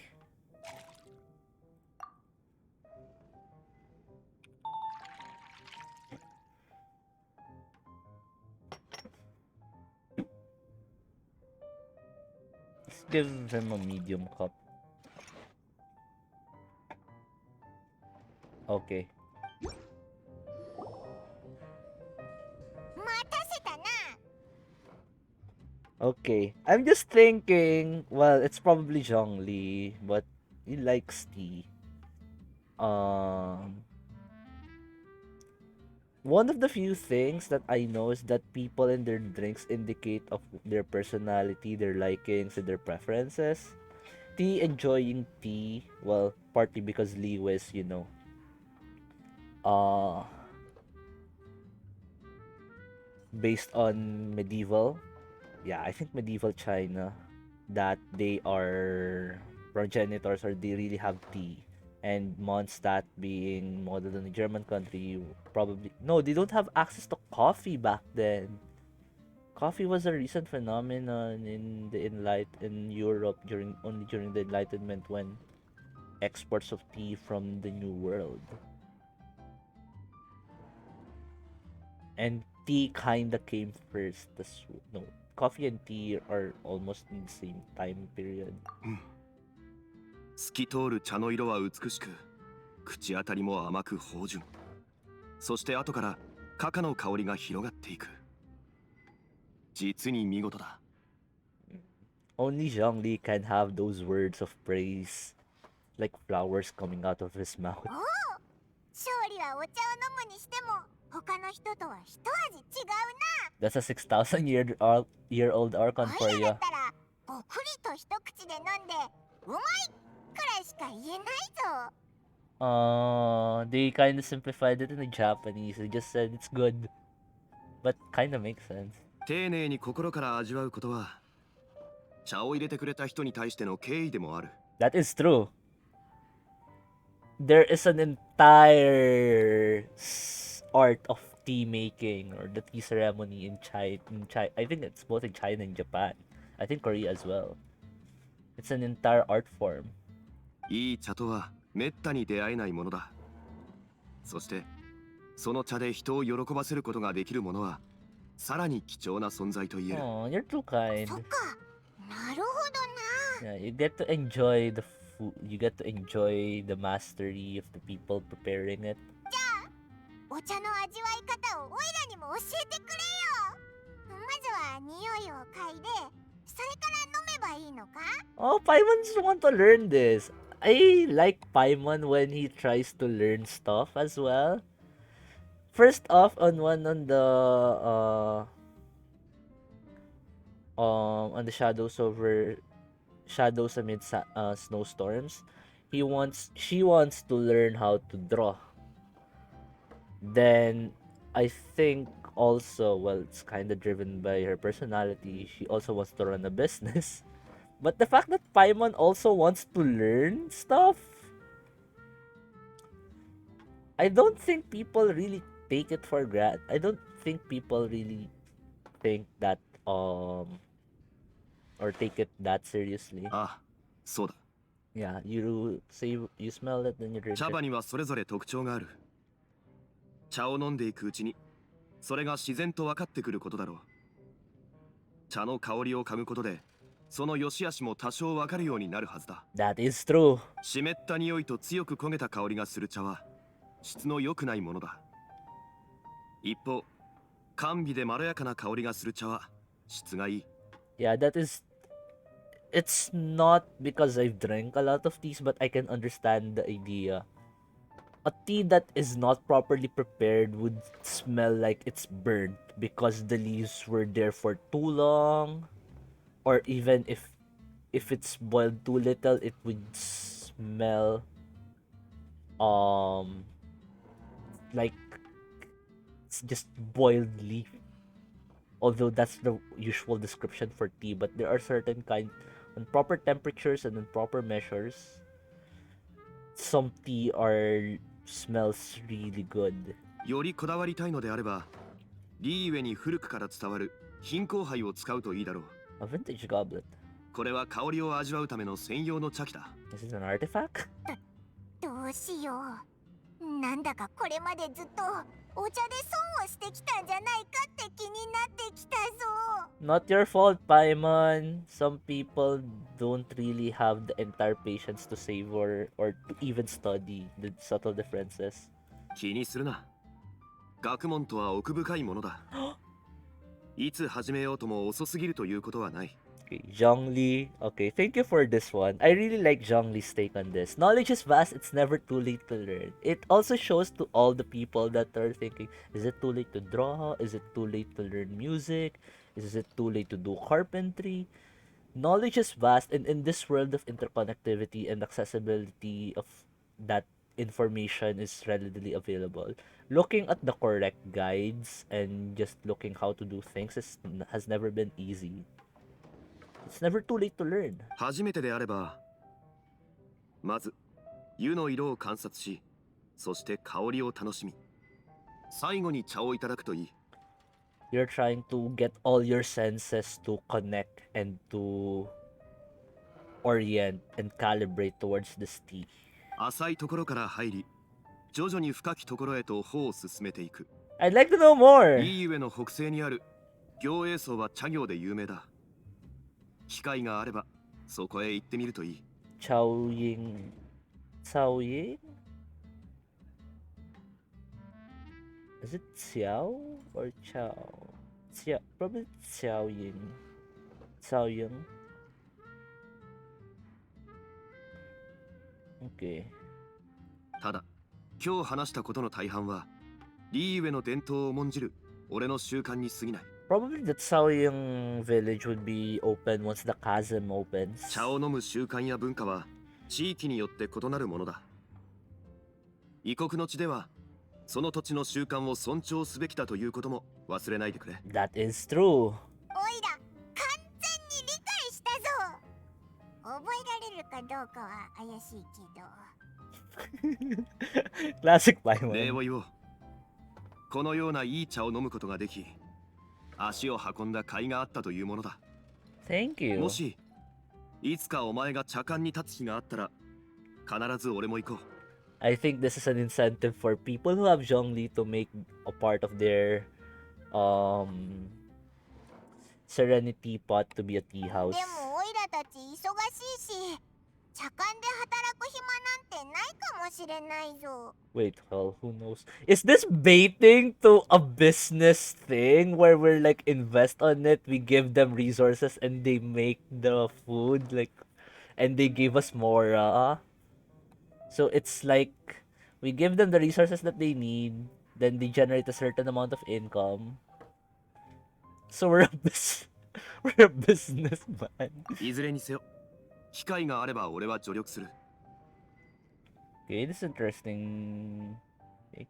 Let's give him a medium cup. Okay. 待たせたな。 Okay. I'm just thinking, well, it's probably Zhongli, but he likes tea. One of the few things that I know is that people and their drinks indicate of their personality, their likings, and their preferences. Tea enjoying tea, well, partly because Liu is, uh, based on medieval, yeah, I think medieval China, that they are progenitors or they really have tea. And Mondstadt being modeled in a German country, probably no, they don't have access to coffee back then. Coffee was a recent phenomenon in Europe during the Enlightenment when exports of tea from the New World. And tea kinda came first. No, coffee and tea are almost in the same time period. 透き通る茶の色は美しく、口当たりも甘く芳醇。そして後からカカの香りが広がっていく。実に見事だ。Only Zhongli can have those words of praise, like flowers coming out of his mouth. おお、勝利はお茶を飲むにしても他の人とは一味違うな。 That's a 6,000-year-old Archon お for い ya. らだったらごくりと一口で飲んでうまいくらいしか言えないぞ。 They kind of simplified it in the Japanese. They just said it's good, but kind of makes sense. 丁寧に心から味わうことは、茶を入れてくれた人に対しての敬意でもある。That is true. There is an entire art of tea making or the tea ceremony in China. I think it's both in China and Japan. I think Korea as well. It's an entire art form. いい茶とはめったに出会えないものだ。そしてその茶で人を喜ばせることができるものはさらに貴重な存在と言える。Oh, you're too kind. そっか、なるほどな。 Yeah, you get to enjoy the food. You get to enjoy the mastery of the people preparing it. お茶の味わい方をオイラにも教えてくれよ。まずは匂いを嗅いで、それから飲めばいいのか？ Oh, Paimon's want to learn this. I like Paimon when he tries to learn stuff as well. First off, on the shadows amid snowstorms, she wants to learn how to draw. Then I think also, well, it's kind of driven by her personality. She also wants to run a business. But the fact that Paimon also wants to learn stuff, I don't think people really take it for granted. I don't think people really think that or take it that seriously. あ、そうだ。 Yeah, you smell it, then you drink 茶 it. 葉にはそれぞれ特徴がある。茶を飲んでいくうちにそれが自然と分かってくることだろう。茶の香りを嗅ぐことでその良し悪しも多少分かるようになるはずだ。 That is true. 湿った匂いと強く焦げた香りがする茶は質の良くないものだ。一方、甘美でまろやかな香りがする茶は質がいい。 Yeah, it's not because I've drank a lot of teas, but I can understand the idea. A tea that is not properly prepared would smell like it's burnt because the leaves were there for too long, or even if it's boiled too little, it would smell like it's just boiled leaf. Although that's the usual description for tea, but there are certain kind on proper temperatures and in proper measures. Some tea are smells really good. よりこだわりたいのであれば、リーウェに古くから伝わる品香杯を使うといいだろう。A vintage goblet. これは香りを味わうための専用の茶器だ。Is it an artifact? どうしよう。なんだかこれまでずっとお茶で損をしてきたんじゃないかって気になってきたぞ。Not your fault, Paimon. Some people don't really have the entire patience to savor or to even study the subtle differences. 気にするな。学問とは奥深いものだ。いつ始めようとも遅すぎるということはない。Okay, Zhongli. Okay, thank you for this one. I really like Zhongli's take on this. Knowledge is vast, it's never too late to learn. It also shows to all the people that are thinking, is it too late to draw? Is it too late to learn music? Is it too late to do carpentry? Knowledge is vast, and in this world of interconnectivity and accessibility of that information is readily available. Looking at the correct guides and just looking how to do things has never been easy. It's never too late to learn. 初めてであれば、まず湯の色を観察し、そして香りを楽しみ、最後に茶をいただくといい。You're trying to get all your senses to connect and to orient and calibrate towards this tea. 浅いところから入り、徐々に深きところへと歩を進めていく。I'd like to know more! いい上の北西にある行栄荘は茶業で有名だ。機会があればそこへ行ってみるといい。Chaoying. Chaoying? Is it Xiao or Chao? Xiao. Probably Xiaoying. Xiaoying. Okay. ただ、今日話したことの大半はリーウェの伝統を重んじる俺の習慣に過ぎない。Probably the Xiaoying village would be open once the chasm opens. 茶を飲む習慣や文化は地域によって異なるものだ。異国の地ではその土地の習慣を尊重すべきだということも忘れないでくれ。That is true. おいら完全に理解したぞ。覚えられるかどうかは怪しいけど。Classic 礼 Paimon. を言おう。このようないい茶を飲むことができ、足を運んだ甲斐があったというものだ。Thank you. もしいつかお前が茶館に立つ日があったら、必ず俺も行こう。I think this is an incentive for people who have Zhongli to make a part of their serenity pot to be a tea house. でもおいらたち忙しいし、茶館で働く暇なんてないかもしれないぞ。Wait, well, who knows? Is this baiting to a business thing where we're like invest on it, we give them resources and they make the food like and they give us more so it's like we give them the resources that they need, then they generate a certain amount of income. So we're we're a businessman. いずれにせよ、機会があれば俺は助力する。Okay, this is interesting. Okay.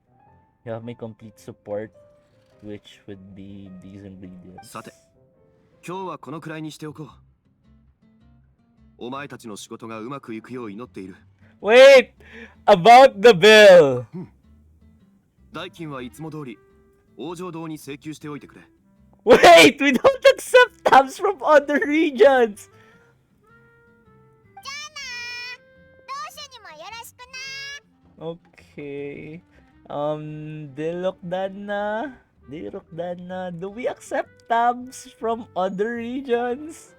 You have my complete support, which would be these ingredients. さて、今日はこのくらいにしておこう。お前たちの仕事がうまくいくよう祈っている。Wait! About the bill! 代金はいつも通り王城堂に請求しておいてくれ。Wait! We don't accept tabs from other regions! じゃあな。同社にもよろしくな。 Okay. Dilokdana. Dilokdana. Do we accept tabs from other regions?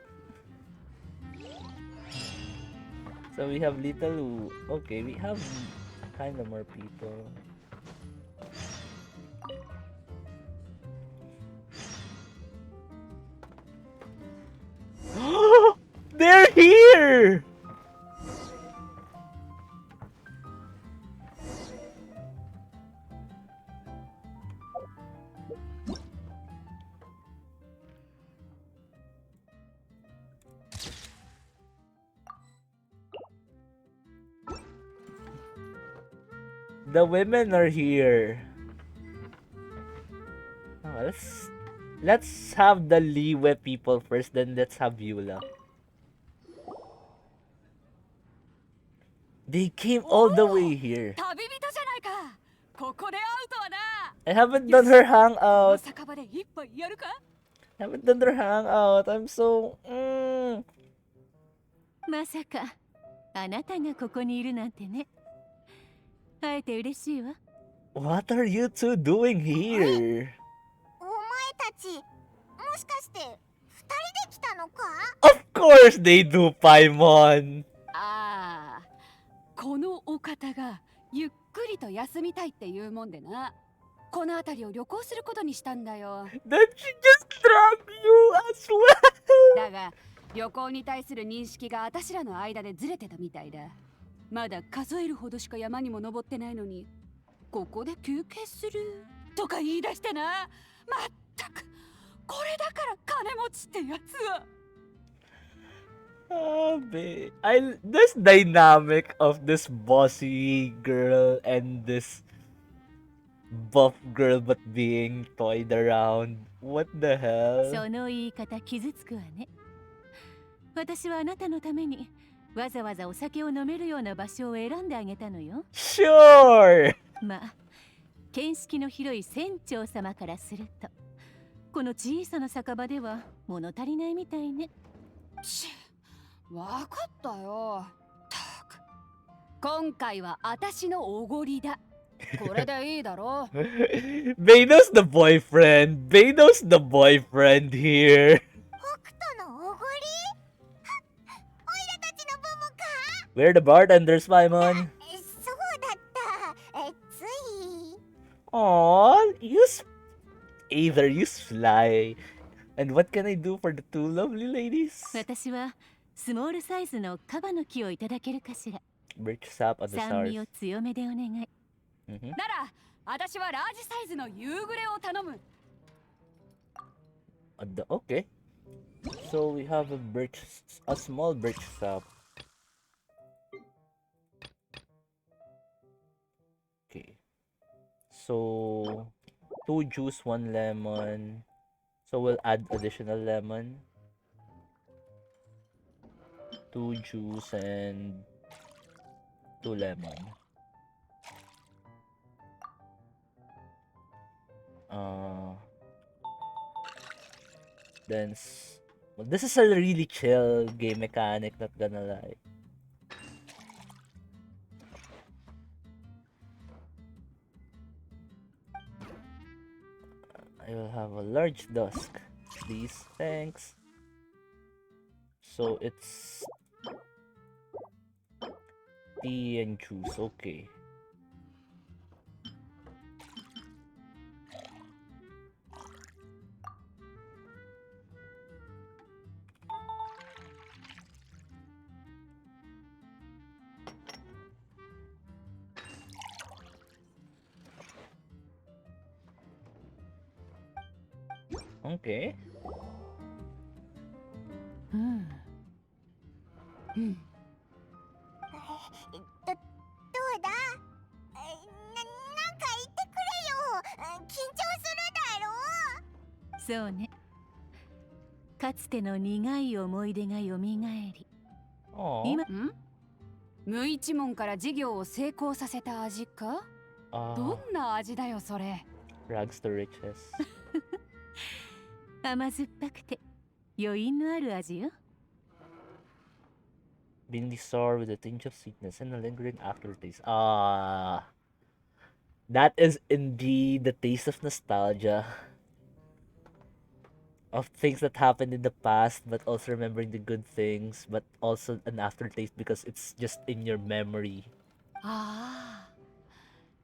So we have little. Okay, we have kind of more people. They're here! The women are here. let's have the Liwe people first, then let's have Beulah. They came all the way here. I haven't done her hangout. Haven't done her hangout. I'm so. まさかあなたがここにいるなんてね。会えて嬉しいわ。What are you two doing here? お前たち、もしかして二人で来たのか？ Of course they do, Paimon. ああ、このお方がゆっくりと休みたいっていうもんでな。この辺りを旅行することにしたんだよ。Then she just dragged you as well. だが旅行に対する認識が私らの間でずれてたみたいだ。まだ数えるほどしか山にも登ってないのに、ここで休憩するとか言い出してな。まったくこれだから金持ちってやつは。This dynamic of this bossy girl and this buff girl but being toyed around. What the hell? その言い方傷つくわね。私はあなたのためにわざわざお酒を飲めるような場所を選んであげたのよ。Sure! まあ、見識の広い船長様からすると、この小さな酒場では物足りないみたいね。わかったよ。たく。今回は私のおごりだ。これでいいだろう。Beidou's the boyfriend. Beidou's the boyfriend here. 北斗のおごり？おいらたちの分もか？ We're the bartenders, Paimon. そうだった。つい。Aww, either you fly. And what can I do for the two lovely ladies? 私はスモールサイズのカバの木をいただけるかしら。Birch sap on the 酸 stars. 味を強めでお願い。なら私はラージサイズの夕暮れを頼む。Okay. So we have a small birch sap. Okay. So 2 juice, 1 lemon. So we'll add additional lemon. 2 juice and 2 lemon. Then well, this is a really chill game mechanic, not gonna lie. I will have a large dusk, please. Thanks. So it's tea and juice. Okay. Okay. うん。うん。どうだ？なんか言ってくれよ。緊張するだろ？そうね。かつての苦い思い出がよみがえり。今無一文から事業を成功させた味か？どんな味だよそれ。Rags to riches. 甘酸っぱくて余韻のある味よ。Being sour with a tinge of sweetness and a lingering aftertaste. That is indeed the taste of nostalgia. Of things that happened in the past, but also remembering the good things, but also an aftertaste because it's just in your memory. ああ。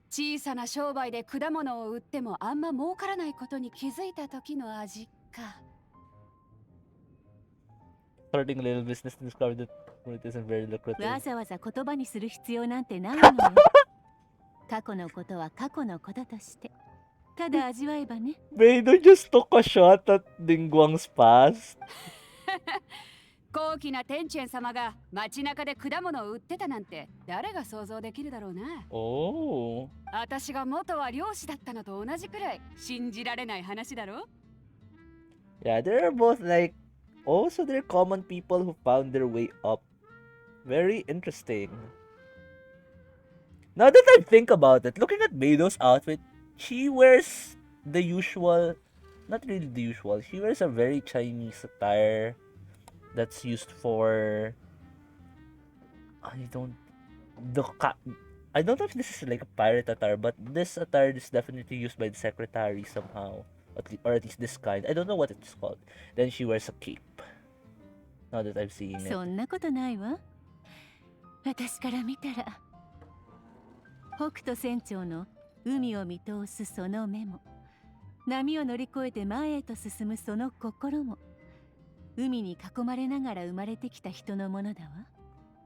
小さな商売で果物を売ってもあんま儲からないことに気づいた時の味か。Starting a little business and discovered that it isn't very lucrative. わざわざ言葉にする必要なんてないのよ。過去のことは過去のこととして。ただ味わえばね。Beidou just took a shot at Dingguang's past. 高貴な天チェン様が街中で果物を売ってたなんて誰が想像できるだろうな。Oh. 私が元は漁師だったのと同じくらい信じられない話だろ。 Yeah, they're both like also they're common people who found their way up. Very interesting. Now that I think about it, looking at Beido's outfit, she wears the usual, not really the usual, she wears a very Chinese attire that's used for, I don't, I don't know if this is like a pirate attire, but this attire is definitely used by the secretary somehow, or at least this kind. I don't know what it's called. Then she wears a cape. Now that I'm seeing it. そんなことないわ。私から見たら北斗船長の海を見通すその目も、波を乗り越えて前へと進むその心も、海に囲まれながら生まれてきた人のものだわ。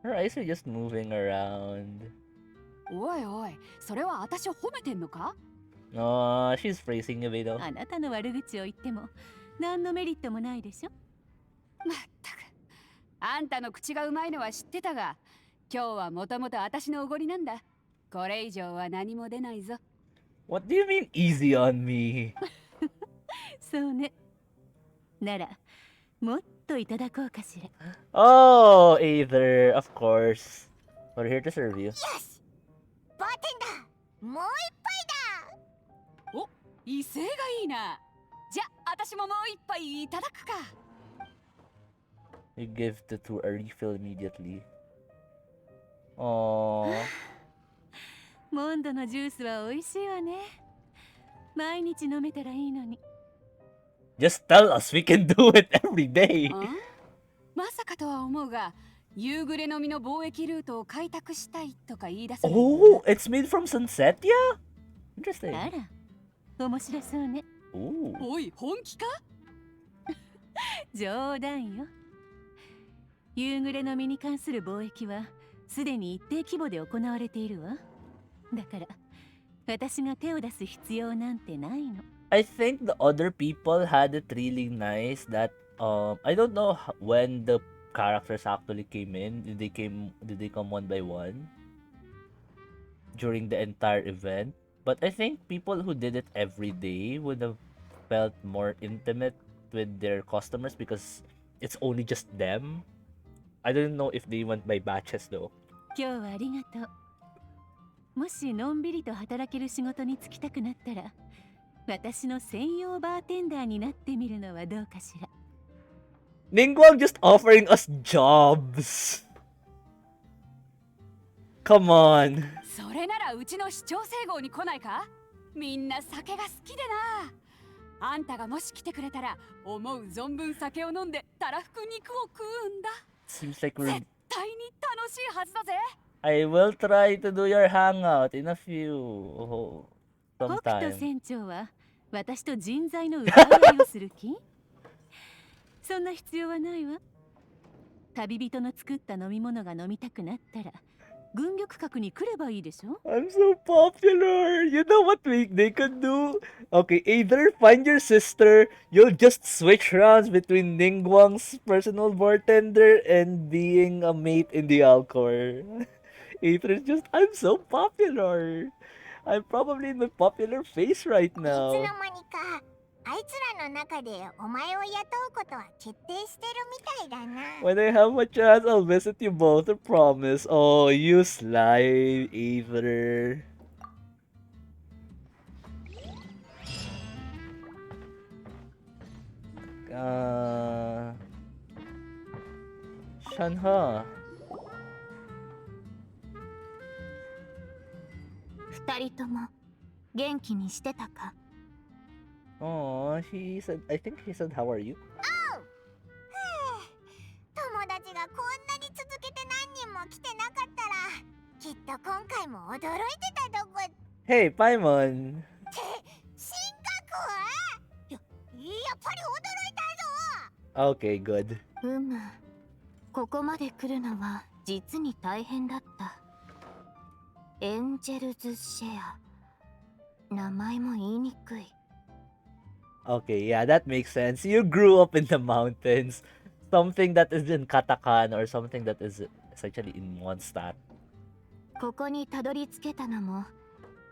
Her eyes are just moving around. おいおい、それは私を褒めてんのか？ Oh, she's praising you, Beidou. あなたの悪口を言っても何のメリットもないでしょ。まったく、あんたの口がうまいのは知ってたが、今日はもともと私のおごりなんだ。これ以上は何も出ないぞ。What do you mean easy on me? そうね。ならもっといただこうかしら。Oh, Aether, of course. We're here to serve you. よし、バーテンダー、もう一杯だ。お、威勢がいいな。じゃあ私ももう一杯いただくか。You give the two a refill immediately. Oh. モンドのジュースは美味しいわね。毎日飲めたらいいのに。Just tell us, we can do it every day. まさかとは思うが、夕暮れの実の貿易ルートを開拓したいとか言い出す。Oh, it's made from sunset, yeah? Interesting. あら、面白そうね。Ooh. おい、本気か？冗談よ。夕暮れの実に関する貿易はすでに一定規模で行われているわ。だから私が手を出す必要なんてないの。I think the other people had it really nice that I don't know when the characters actually came in. Did they come one by one during the entire event? But I think people who did it every day would have felt more intimate with their customers because it's only just them. I don't know if they went by batches though. 今日はありがとう。もしのんびりと働ける仕事に就きたくなったら、私の専用バーテンダーになってみるのはどうかしら。Ningguang just offering us jobs. Come on. それならうちの市長整合に来ないか？みんな酒が好きでな。あんたがもし来てくれたら、思う存分酒を飲んでたらふく肉を食うんだ。Seems like 絶対に楽しいはずだぜ。I will try to do your hangout in a few 北斗 sometime. 船長は私と人材の奪い合いをする気？そんな必要はないわ。旅人の作った飲み物が飲みたくなったら軍玉閣に来ればいいでしょ。 I'm so popular. You know what they could do? Okay, either find your sister, you'll just switch rounds between Ningguang's personal bartender and being a mate in the Alcor. Either's just, I'm so popular. I'm probably in my popular phase right いつの now. 間にかあいつらの中でお前を雇うことは決定してるみたいだな。 When I have a chance, I'll visit you both, I promise. Oh, you sly Aether. Shanha. 二人とも元気にしてたか？ Oh, she said, I think she said, how are you? 友達がこんなに続けて何人も来てなかったら、きっと今回も驚いてたとこ。 Hey, Paimon. 進学？やっぱり驚いたぞ。 Okay, good. ここまで来るのは実に大変だった。エンジェルズシェア。名前も言いにくい。 Okay, yeah, that makes sense. You grew up in the mountains. something that is in katakana or something that is essentially in Mondstadt. ここにたどり着けたのも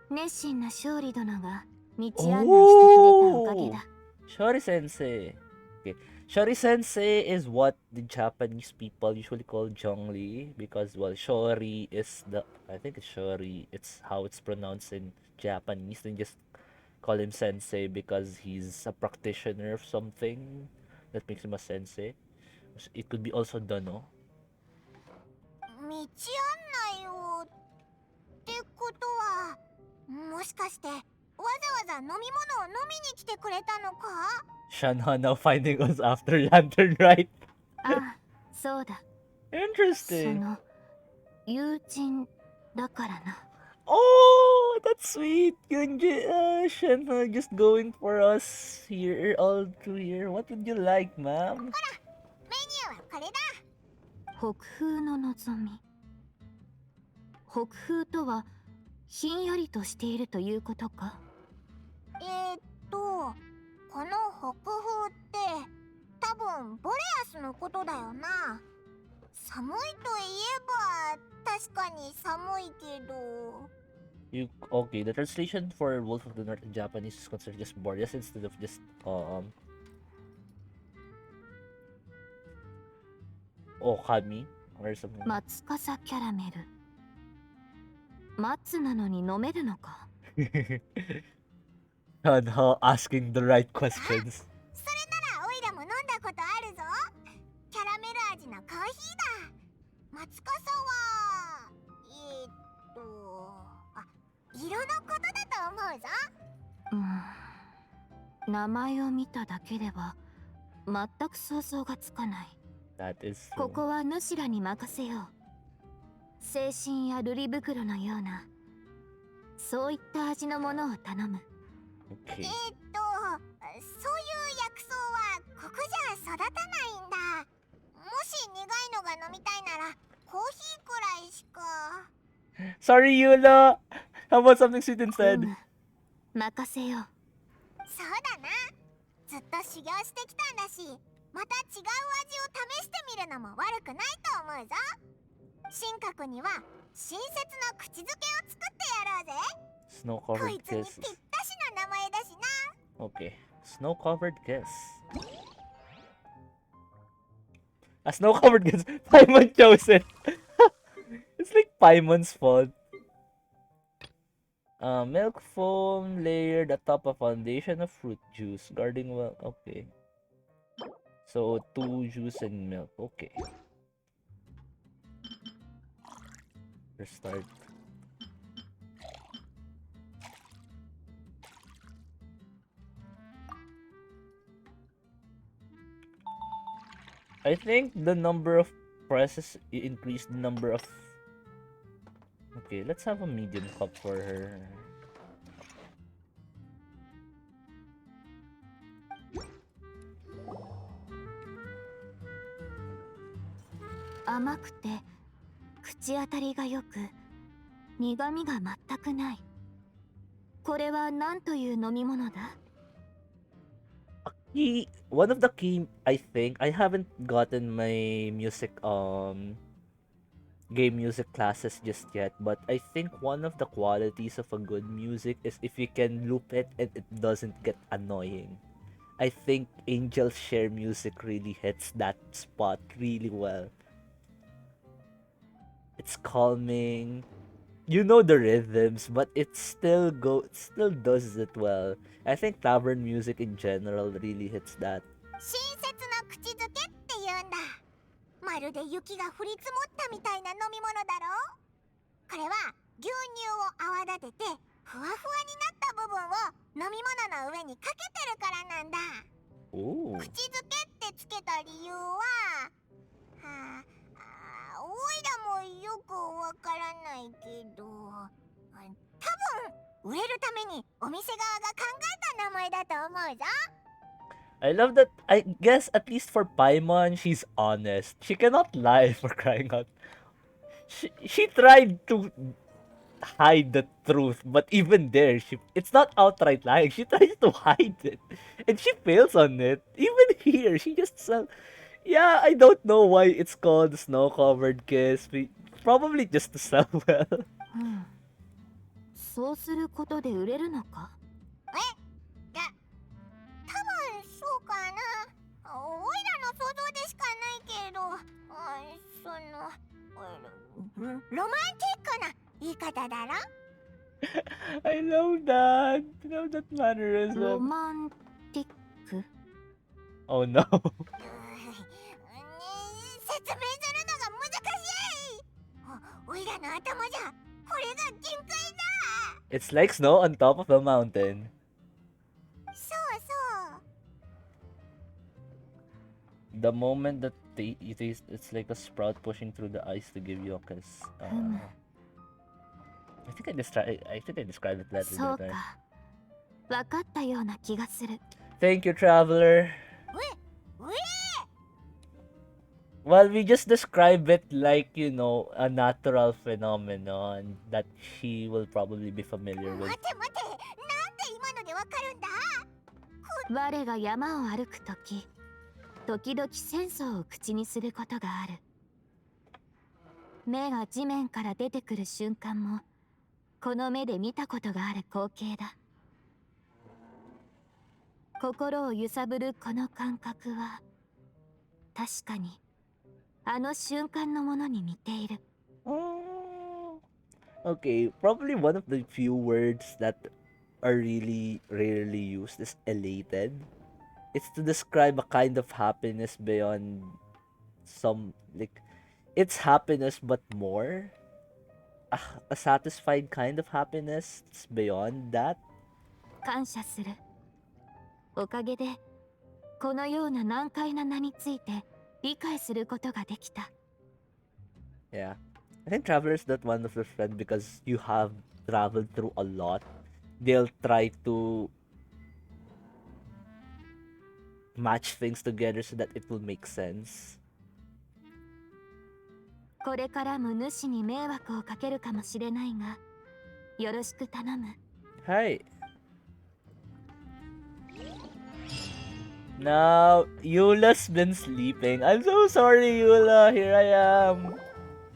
熱心な勝利殿が道案内してくれたおかげだ。Shori Sensei. Okay. Shori Sensei is what the Japanese people usually call Zhongli because, well, Shori is I think it's Shori, it's how it's pronounced in Japanese. They just call him Sensei because he's a practitioner of something that makes him a Sensei. It could be also Dono. 道案内をってことはもしかしてわざわざ飲み物を飲みに来てくれたのか Shanha now finding us after Lantern, right? あ、そうだ。 Interesting. その友人だからな。 Oh, that's sweet. Shanha just going for us here, all to here. What would you like, ma'am? ほら、メニューはこれだ。北風の望み。北風とはひんやりとしているということか。この北風って多分ボレアスのことだよな。寒いといえば確かに寒いけど。Okay, the translation for Wolf of the North in Japanese is considered just Boreas instead of just Okami or something. 松笠キャラメル。松なのに飲めるのかShanha asking the right questions. それならオイラも飲んだことあるぞ。キャラメル味のコーヒーだ。松笠は色のことだと思うぞ。名前を見ただけでは全く想像がつかない。That is true. ここは主らに任せよう。精神や瑠璃袋のようなそういった味のものを頼む。Okay. そういう薬草はここじゃ育たないんだ。もし苦いのが飲みたいならコーヒーくらいしか。Sorry, Yula. How about something sweet instead? 任せよう。そうだな。ずっと修行してきたんだし、また違う味を試してみるのも悪くないと思うぞ。神格には親切な口づけを作ってやろうぜ。 Snow-covered こいつに kiss. ぴったしな名前だしな。 Okay. Snow-covered kiss. A snow-covered kiss. Paimon chose it. It's like Paimon's fault. Milk foam layered atop a foundation of fruit juice. Guarding well. Okay. So, 2 juice and milk. Okay. Restart. I think the number of presses increased the number of... Okay, let's have a medium cup for her. One of the key, I think, I haven't gotten my music game music classes just yet, but I think one of the qualities of a good music is if you can loop it and it doesn't get annoying. I think Angel's Share music really hits that spot really well. It's calming. You know the rhythms, but it still does it well. I think tavern music in general really hits that. 親切な口づけって言うんだ。まるで雪が降り積もったみたいな飲み物だろ。これは牛乳を泡立ててふわふわになった部分を飲み物の上にかけてるからなんだ。Ooh. 口づけってつけた理由は、おいらもよくわからないけど、多分売れるためにお店側が考えた名前だと思うぞ。I love that. I guess at least for Paimon, she's honest. She cannot lie for crying out. She tried to hide the truth, but even there, it's not outright lying. She tries to hide it, and she fails on it. Even here, Yeah, I don't know why it's called snow-covered kiss. Probably just to sell well. そうすることで売れるのか？多分そうかな。おいらの想像でしかないけど、ロマンチックな言い方だろ。I love that. I love that mannerism. ロマンティック。Oh no. 説明するのが難しい。おいらの頭じゃこれが限界だ。It's like snow on top of a mountain. そうそう。The moment that you taste, it's like a sprout pushing through the ice to give you a kiss. I think I described it better. そうか。わかったような気がする。Thank you, traveler. Well, we just describe it like, you know, a natural phenomenon that she will probably be familiar with. 待て待て、なんで今のでわかるんだ？我が山を歩くとき、時々戦争を口にすることがある。目が地面から出てくる瞬間も、この目で見たことがある光景だ。心を揺さぶるこの感覚は、確かにあの瞬間のものに似ている。Okay, probably one of the few words that are really rarely used is elated. It's to describe a kind of happiness beyond some, like, it's happiness but more. A satisfied kind of happiness. It's beyond that. 感謝する。おかげでこのような難解な名について理解することができた。Yeah. I think travelers that one of your friend because you have traveled through a lot. They'll try to match things together so that it will make sense. これからも主に迷惑をかけるかもしれないが、よろしく頼む。Hi. Now, Eula's been sleeping. I'm so sorry, Eula. Here I am.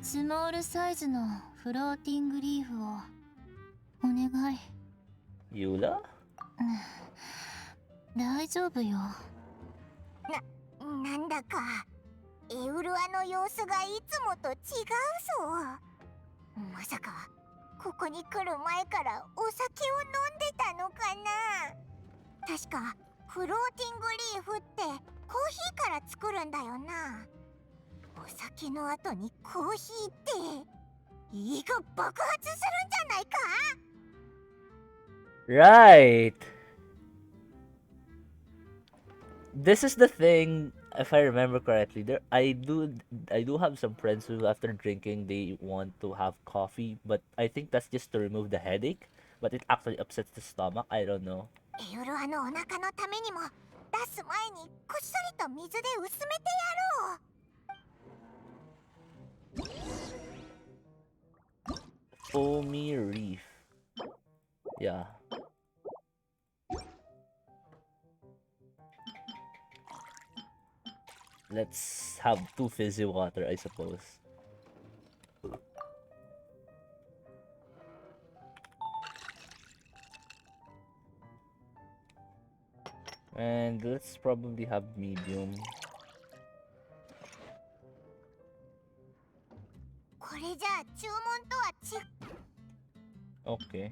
スモールサイズのフローティングリーフをお願い。Eula? 大丈夫よ。なんだかエウルアの様子がいつもと違うぞ。まさかここに来る前からお酒を飲んでたのかな。確かフローティングリーフってコーヒーから作るんだよな。お酒の後にコーヒーって胃が爆発するんじゃないか。 Right. This is the thing, if I remember correctly. I do have some friends who after drinking they want to have coffee, but I think that's just to remove the headache, but it actually upsets the stomach. I don't know. エウルアのお腹のためにも出す前にこっそりと水で薄めてやろう。Foamy Reef. Yeah. Let's have 2 fizzy water, I suppose. And let's probably have medium. これじゃあ注文とは違う。 Okay.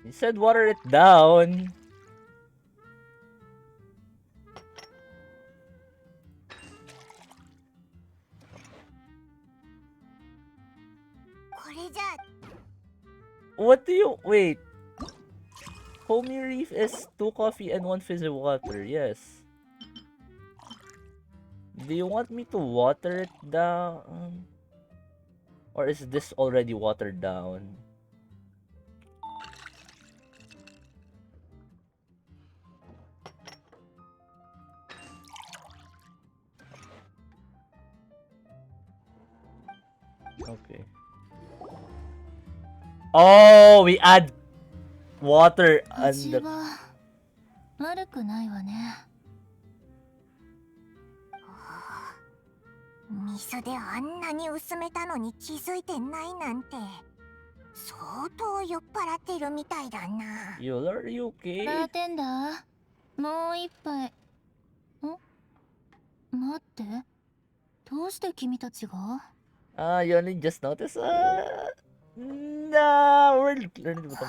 You said water it down. What do you wait? Foamy Reef is 2 coffee and 1 fizzy water. Yes. Do you want me to water it down? Or is this already watered down? Okay. Oh, we add water 味 and は悪くないわね。味噌であんなに薄めたのに気づいてないなんて相当酔っ払ってるみたいだな。 Euler, are you バ okay? ーテンダー、もう一杯。ん、待って、どうして君たちが？ Ah, you only just noticed? Nah, we're learning about them.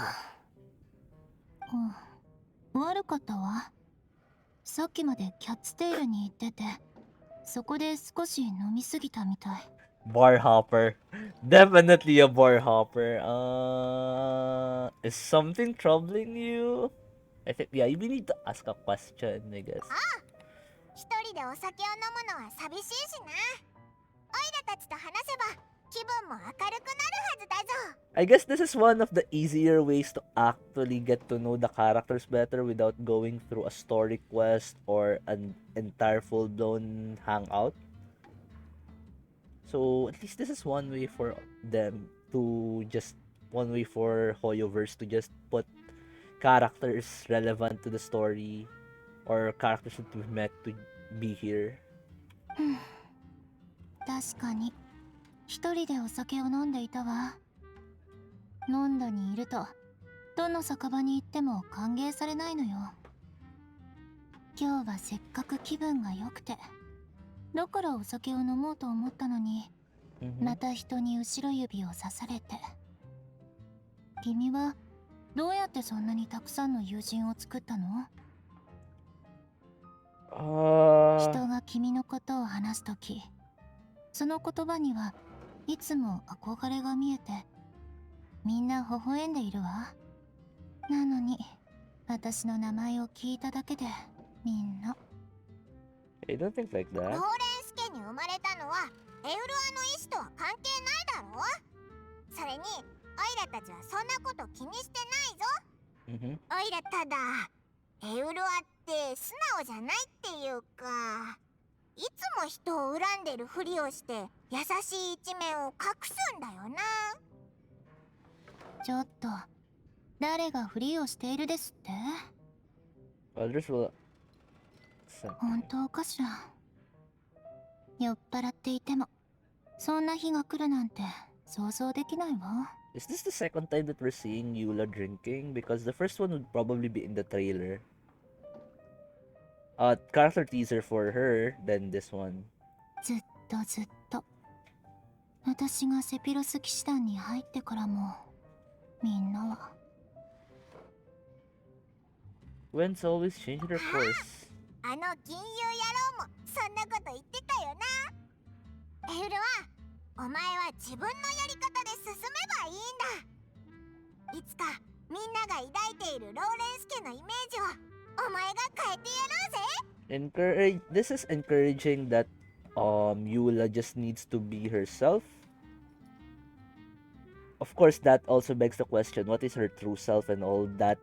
うん、悪かったわ。さっきまでキャッツテールに行ってて、そこで少し飲みすぎたみたい。Bar hopper. Definitely a bar hopper. Is something troubling you? I think, yeah, we need to ask a question, I guess. 一人でお酒を飲むのは寂しいしな。オイラたちと話せば気分も明るくなるはずだぞ。 I guess this is one of the easier ways to actually get to know the characters better without going through a story quest or an entire full-blown hangout. So at least this is one way for them to just one way for Hoyoverse to just put characters relevant to the story or characters that we've met to be here. 確かに一人でお酒を飲んでいたわ。ノンドにいるとどの酒場に行っても歓迎されないのよ。今日はせっかく気分が良くて、だからお酒を飲もうと思ったのに、また人に後ろ指を刺されて。君はどうやってそんなにたくさんの友人を作ったの？人が君のことを話すとき、その言葉にはいつも憧れが見えて、みんな微笑んでいるわ。なのに私の名前を聞いただけでみんな。 I don't think like ローレ that. ンス家に生まれたのはエウルアの意志とは関係ないだろ。それにオイラたちはそんなこと気にしてないぞ。オイラただエウルアって素直じゃないっていうか、いつも人を恨んでるふりをして優しい一面を隠すんだよな。ちょっと誰がふりをしているですって？ Others will. 本当かしら。酔っ払っていてもそんな日が来るなんて想像できないわ。 Is this the second time that we're seeing Eula drinking? Because the first one would probably be in the trailer. Character teaser for her, then this one. ずっとずっと私がセピロス騎士団に入ってからもみんなは。 When's always changing their course. あの銀融野郎もそんなこと言ってたよな。エウルはお前は自分のやり方で進めばいいんだ。いつかみんなが抱いているローレンス家のイメージをお前が変えてやろうぜ。This is encouraging that Eula just needs to be herself. Of course, that also begs the question, what is her true self and all that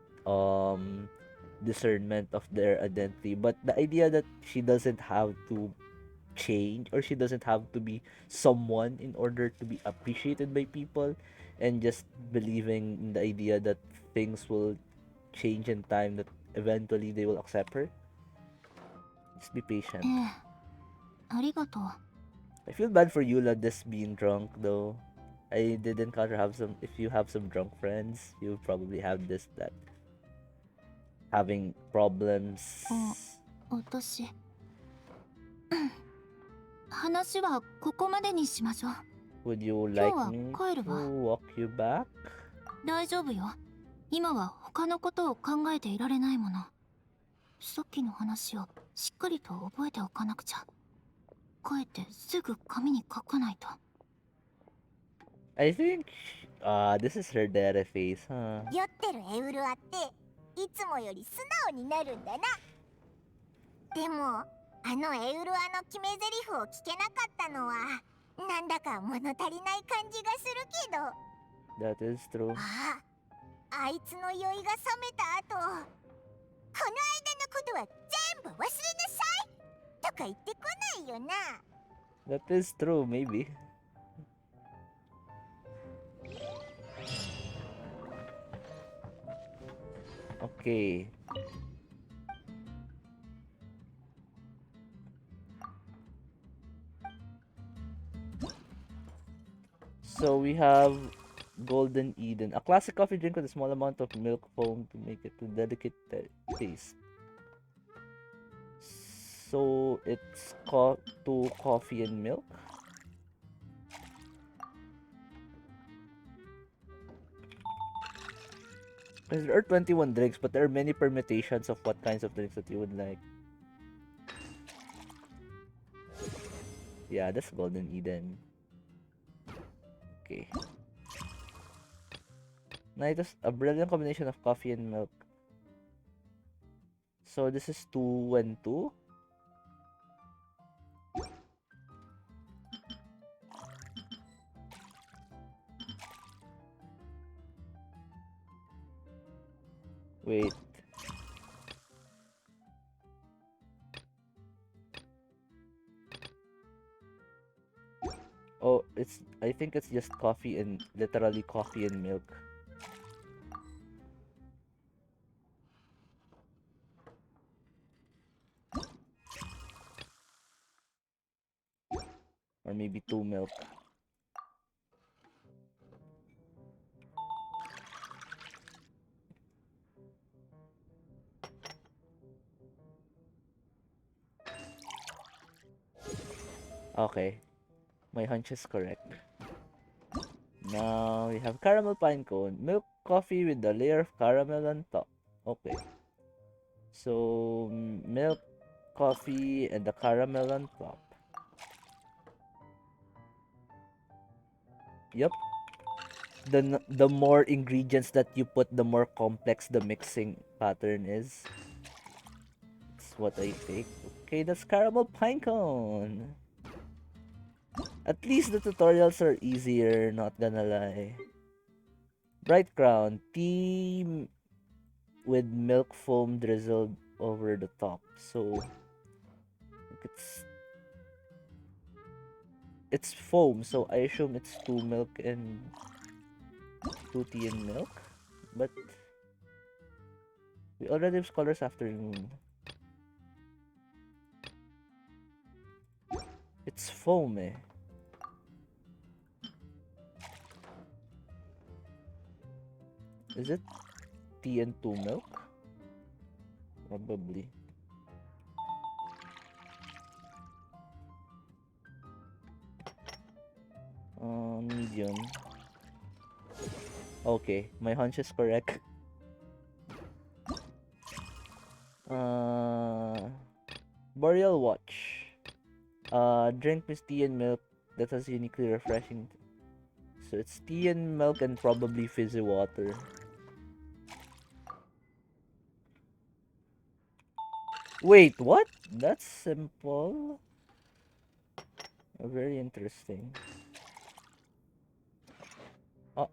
discernment of their identity. But the idea that she doesn't have to change or she doesn't have to be someone in order to be appreciated by people, and just believing in the idea that things will change in time, that eventually they will accept her. Just be patient. ありがとう。 I feel bad for Eula just being drunk though. I did encounter if you have some drunk friends, you probably have that having problems. 私話はここまでにしましょう。 Would you like 今 me 日は帰る to わ。 walk you back? 大丈夫よ。今は他のことを考えていられないもの。さっきの話をしっかりと覚えておかなくちゃ。帰ってすぐ紙に書かないと。 I think this is her data face, huh? 酔ってるエウルアっていつもより素直になるんだな。でもあのエウルアの決め台詞を聞けなかったのはなんだか物足りない感じがするけど。 That is true. あいつの酔いが冷めた後、この間のことは全部忘れなさいとか言ってこないよな。 That is true, maybe. Okay. So we have Golden Eden, a classic coffee drink with a small amount of milk foam to make it a delicate taste. So it's to coffee and milk. There are 21 drinks, but there are many permutations of what kinds of drinks that you would like. Yeah, that's Golden Eden. Okay. Now it is a brilliant combination of coffee and milk. So this is 2 and 2. Wait. Oh, I think it's just coffee and literally coffee and milk. Or maybe 2 milk. Okay. My hunch is correct. Now we have caramel pine cone. Milk coffee with a layer of caramel on top. Okay. So milk, coffee, and the caramel on top. Yep. The more ingredients that you put, the more complex the mixing pattern is. That's what I think. Okay, that's caramel pine cone. At least the tutorials are easier, not gonna lie. Bright crown, tea with milk foam drizzled over the top. So it's foam, so I assume it's 2 milk and 2 tea and milk. But we already have Scholar's Afternoon. It's foam, eh. Is it tea and 2 milk? Probably. Medium. Okay, my hunch is correct. Boreal Watch. Drink with tea and milk that has uniquely refreshing. So it's tea and milk and probably fizzy water. Wait, what? That's simple. Very interesting. Oh.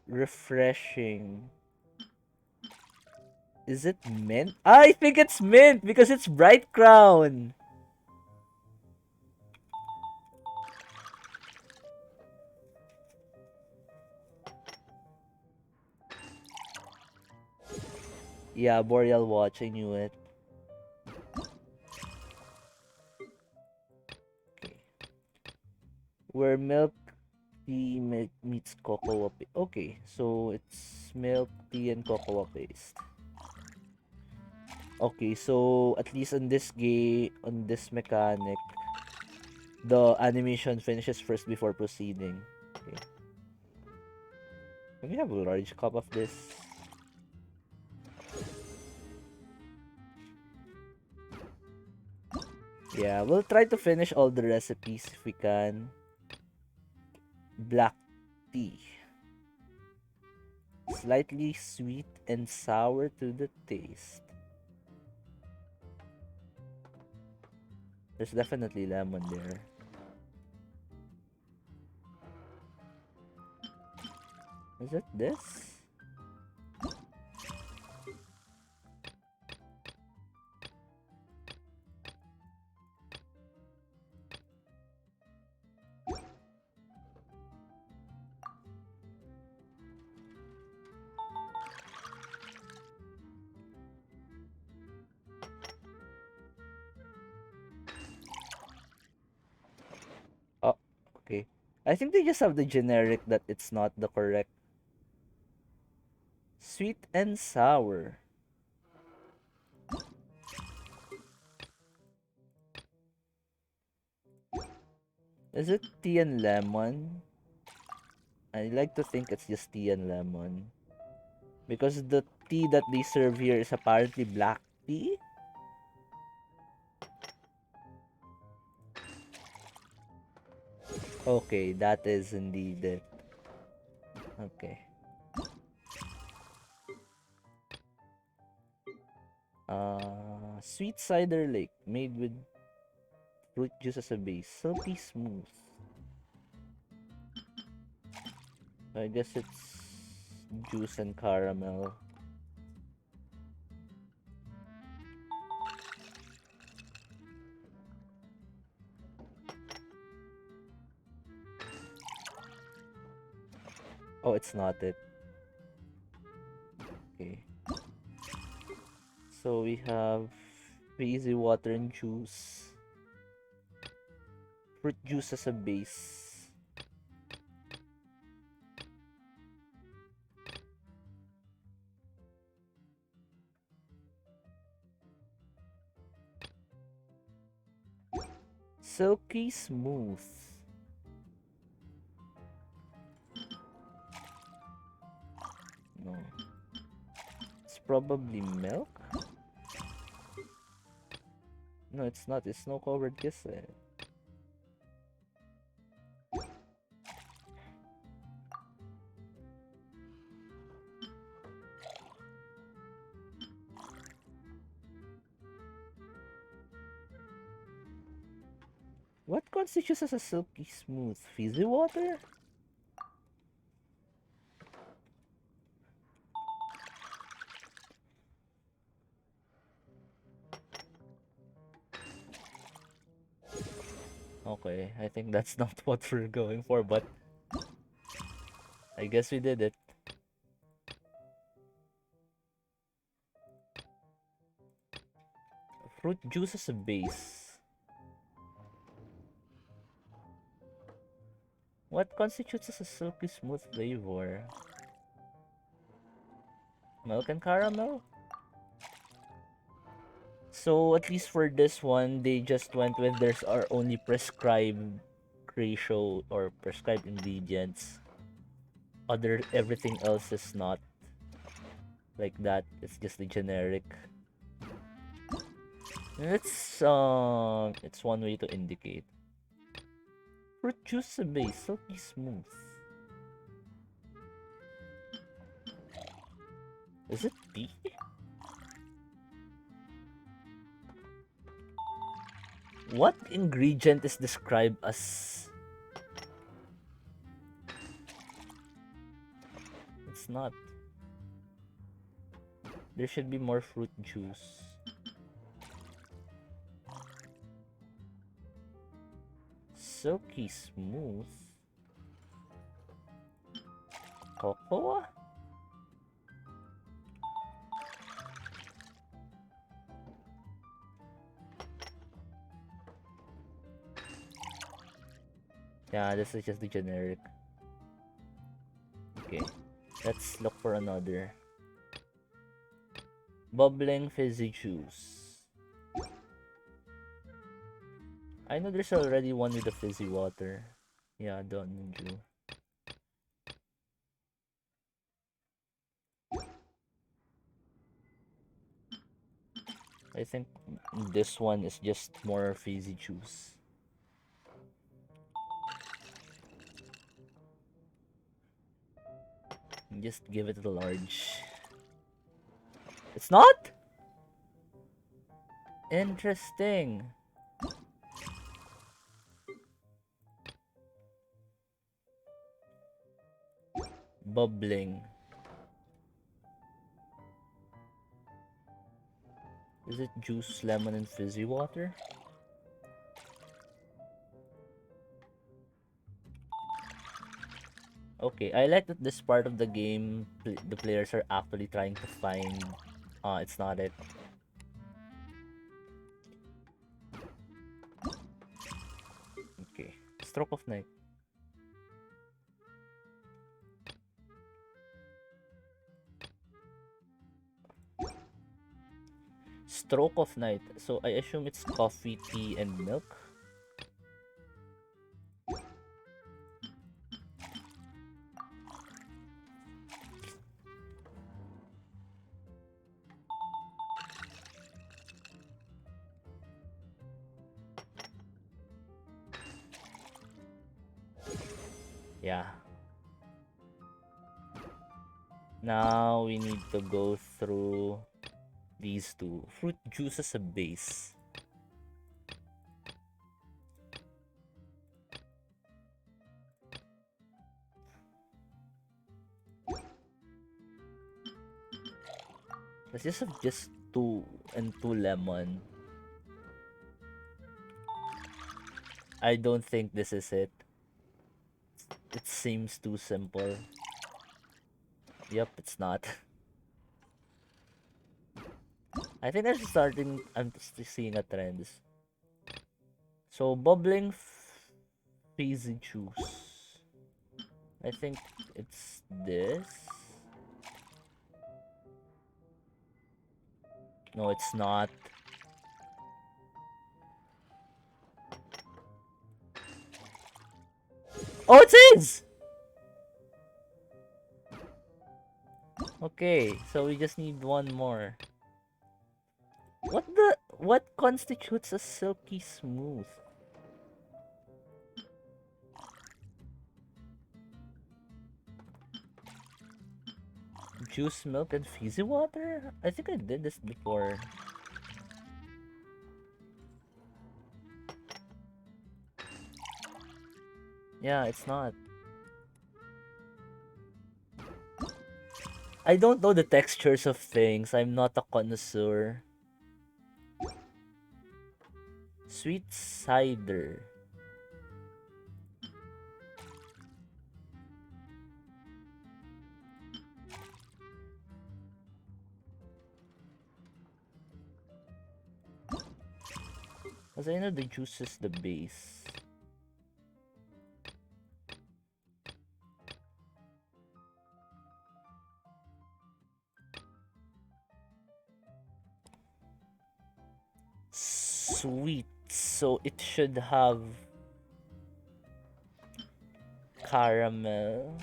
Refreshing. Is it mint? I think it's mint because it's bright crown. Yeah, Boreal Watch, I knew it. Okay. Where milk tea meets cocoa paste. Okay, so it's milk, tea, and cocoa paste. Okay, so at least on this on this mechanic, the animation finishes first before proceeding. Okay. Can we have a large cup of this? Yeah, we'll try to finish all the recipes if we can. Black tea. Slightly sweet and sour to the taste. There's definitely lemon there. Is it this? I think they just have the generic that it's not the correct. Sweet and sour. Is it tea and lemon? I like to think it's just tea and lemon. Because the tea that they serve here is apparently black tea? Okay, that is indeed it. Okay. Sweet cider lake made with fruit juice as a base. Silky smooth. I guess it's juice and caramel. Oh, it's not it. Okay. So we have fizzy water and juice. Fruit juice as a base. Silky smooth. No. It's probably milk? No, it's not. It's snow covered kiss. What constitutes as a silky smooth? Fizzy water? Okay, I think that's not what we're going for, but I guess we did it. Fruit juice as a base. What constitutes as a silky smooth flavor? Milk and caramel? So at least for this one, they just went with there's our only prescribed ratio or prescribed ingredients. Everything else is not like that. It's just the generic. It's one way to indicate. Fruit juice base, silky smooth. Is it tea? What ingredient is described as? It's not. There should be more fruit juice. Silky smooth. Cocoa? Yeah, this is just the generic. Okay, let's look for another. Bubbling fizzy juice. I know there's already one with the fizzy water. Yeah, Don Ju. I think this one is just more fizzy juice. Just give it a large. It's not? Interesting. Bubbling. Is it juice, lemon, and fizzy water? Okay, I like that this part of the game, the players are actually trying to find... it's not it. Okay, stroke of night. Stroke of night. So I assume it's coffee, tea, and milk. Yeah. Now we need to go through these two. Fruit juice as a base. Let's just have just 2 and 2 lemon. I don't think this is it. It seems too simple. Yep, it's not. I think I'm seeing a trend. So bubbling fizzy juice. I think it's this. No, it's not. Oh, it is! Okay, so we just need one more. What constitutes a silky smooth? Juice, milk, and fizzy water? I think I did this before. Yeah, it's not. I don't know the textures of things. I'm not a connoisseur. Sweet cider. Because I know the juice is the base. Sweet. So it should have caramel.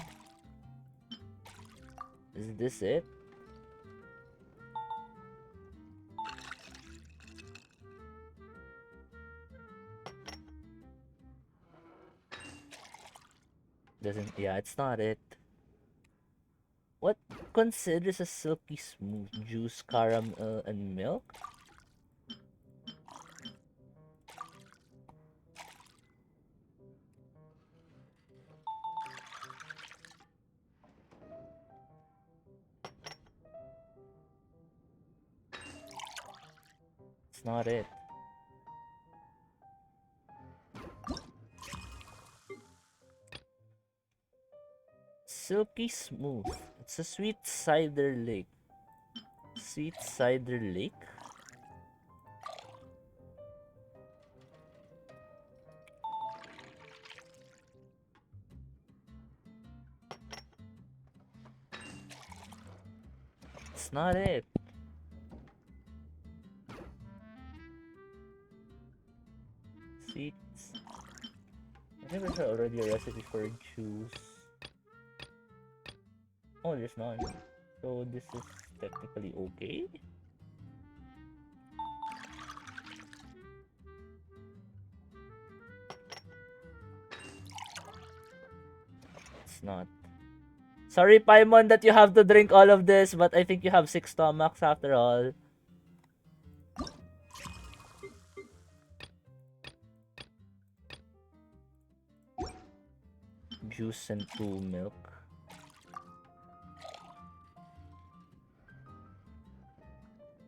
Is this it? Doesn't, yeah, it's not it. What considers a silky smooth? Juice, caramel, and milk? It's not it. Silky smooth. It's a sweet cider lake. Sweet cider lake? It's not it. Sweets. I think there's already a recipe for juice. Oh, there's none. So this is technically okay? It's not. Sorry, Paimon, that you have to drink all of this, but I think you have 6 stomachs after all. Juice and 2 milk.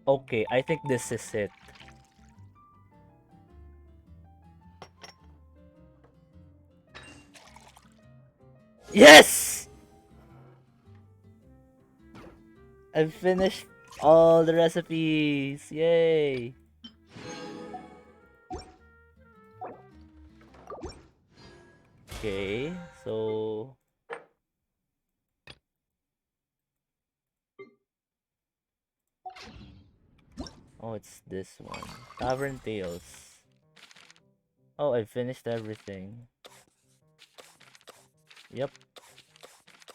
Okay, I think this is it. Yes! I've finished all the recipes. Yay! Okay, so Oh, it's this one. Tavern Tales. Oh, I finished everything. Yep.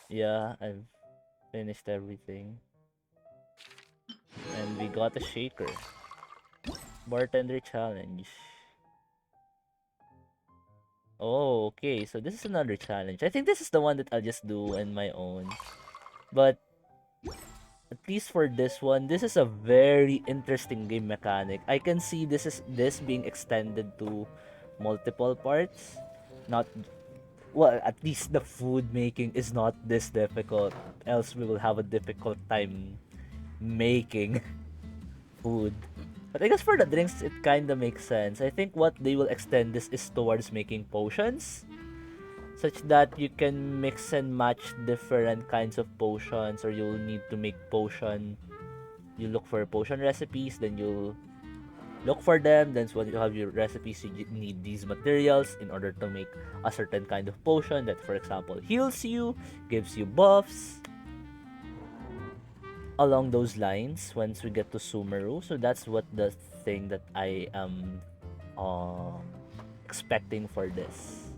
Yeah, I've finished everything. And we got a shaker. Bartender challenge. Oh, okay. So this is another challenge. I think this is the one that I'll just do on my own. But at least for this one, this is a very interesting game mechanic. I can see this being extended to multiple parts. Not well, at least the food making is not this difficult. Else we will have a difficult time making food. But I guess for the drinks, it kind of makes sense. I think what they will extend this is towards making potions, such that you can mix and match different kinds of potions, or you'll need to make potion. You look for potion recipes, then you'll look for them. Then once you have your recipes, you need these materials in order to make a certain kind of potion that, for example, heals you, gives you buffs, along those lines once we get to Sumeru. So that's what the thing that I am um expecting for this.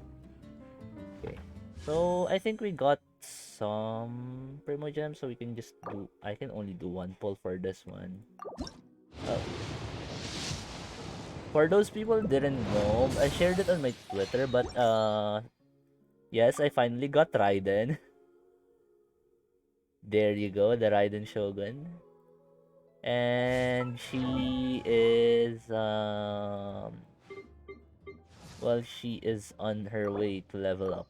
Okay. So I think we got some Primo Gems, so we can just do I can only do one pull for this one. Uh, for those people who didn't know, I shared it on my Twitter, but yes, I finally got Raiden. There you go, the Raiden Shogun. And she is well, she is on her way to level up.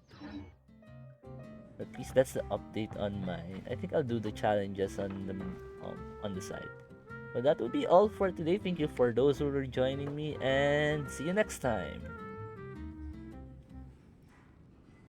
At least that's the update on mine. I think I'll do the challenges on the side. But that will be all for today. Thank you for those who are joining me, and see you next time.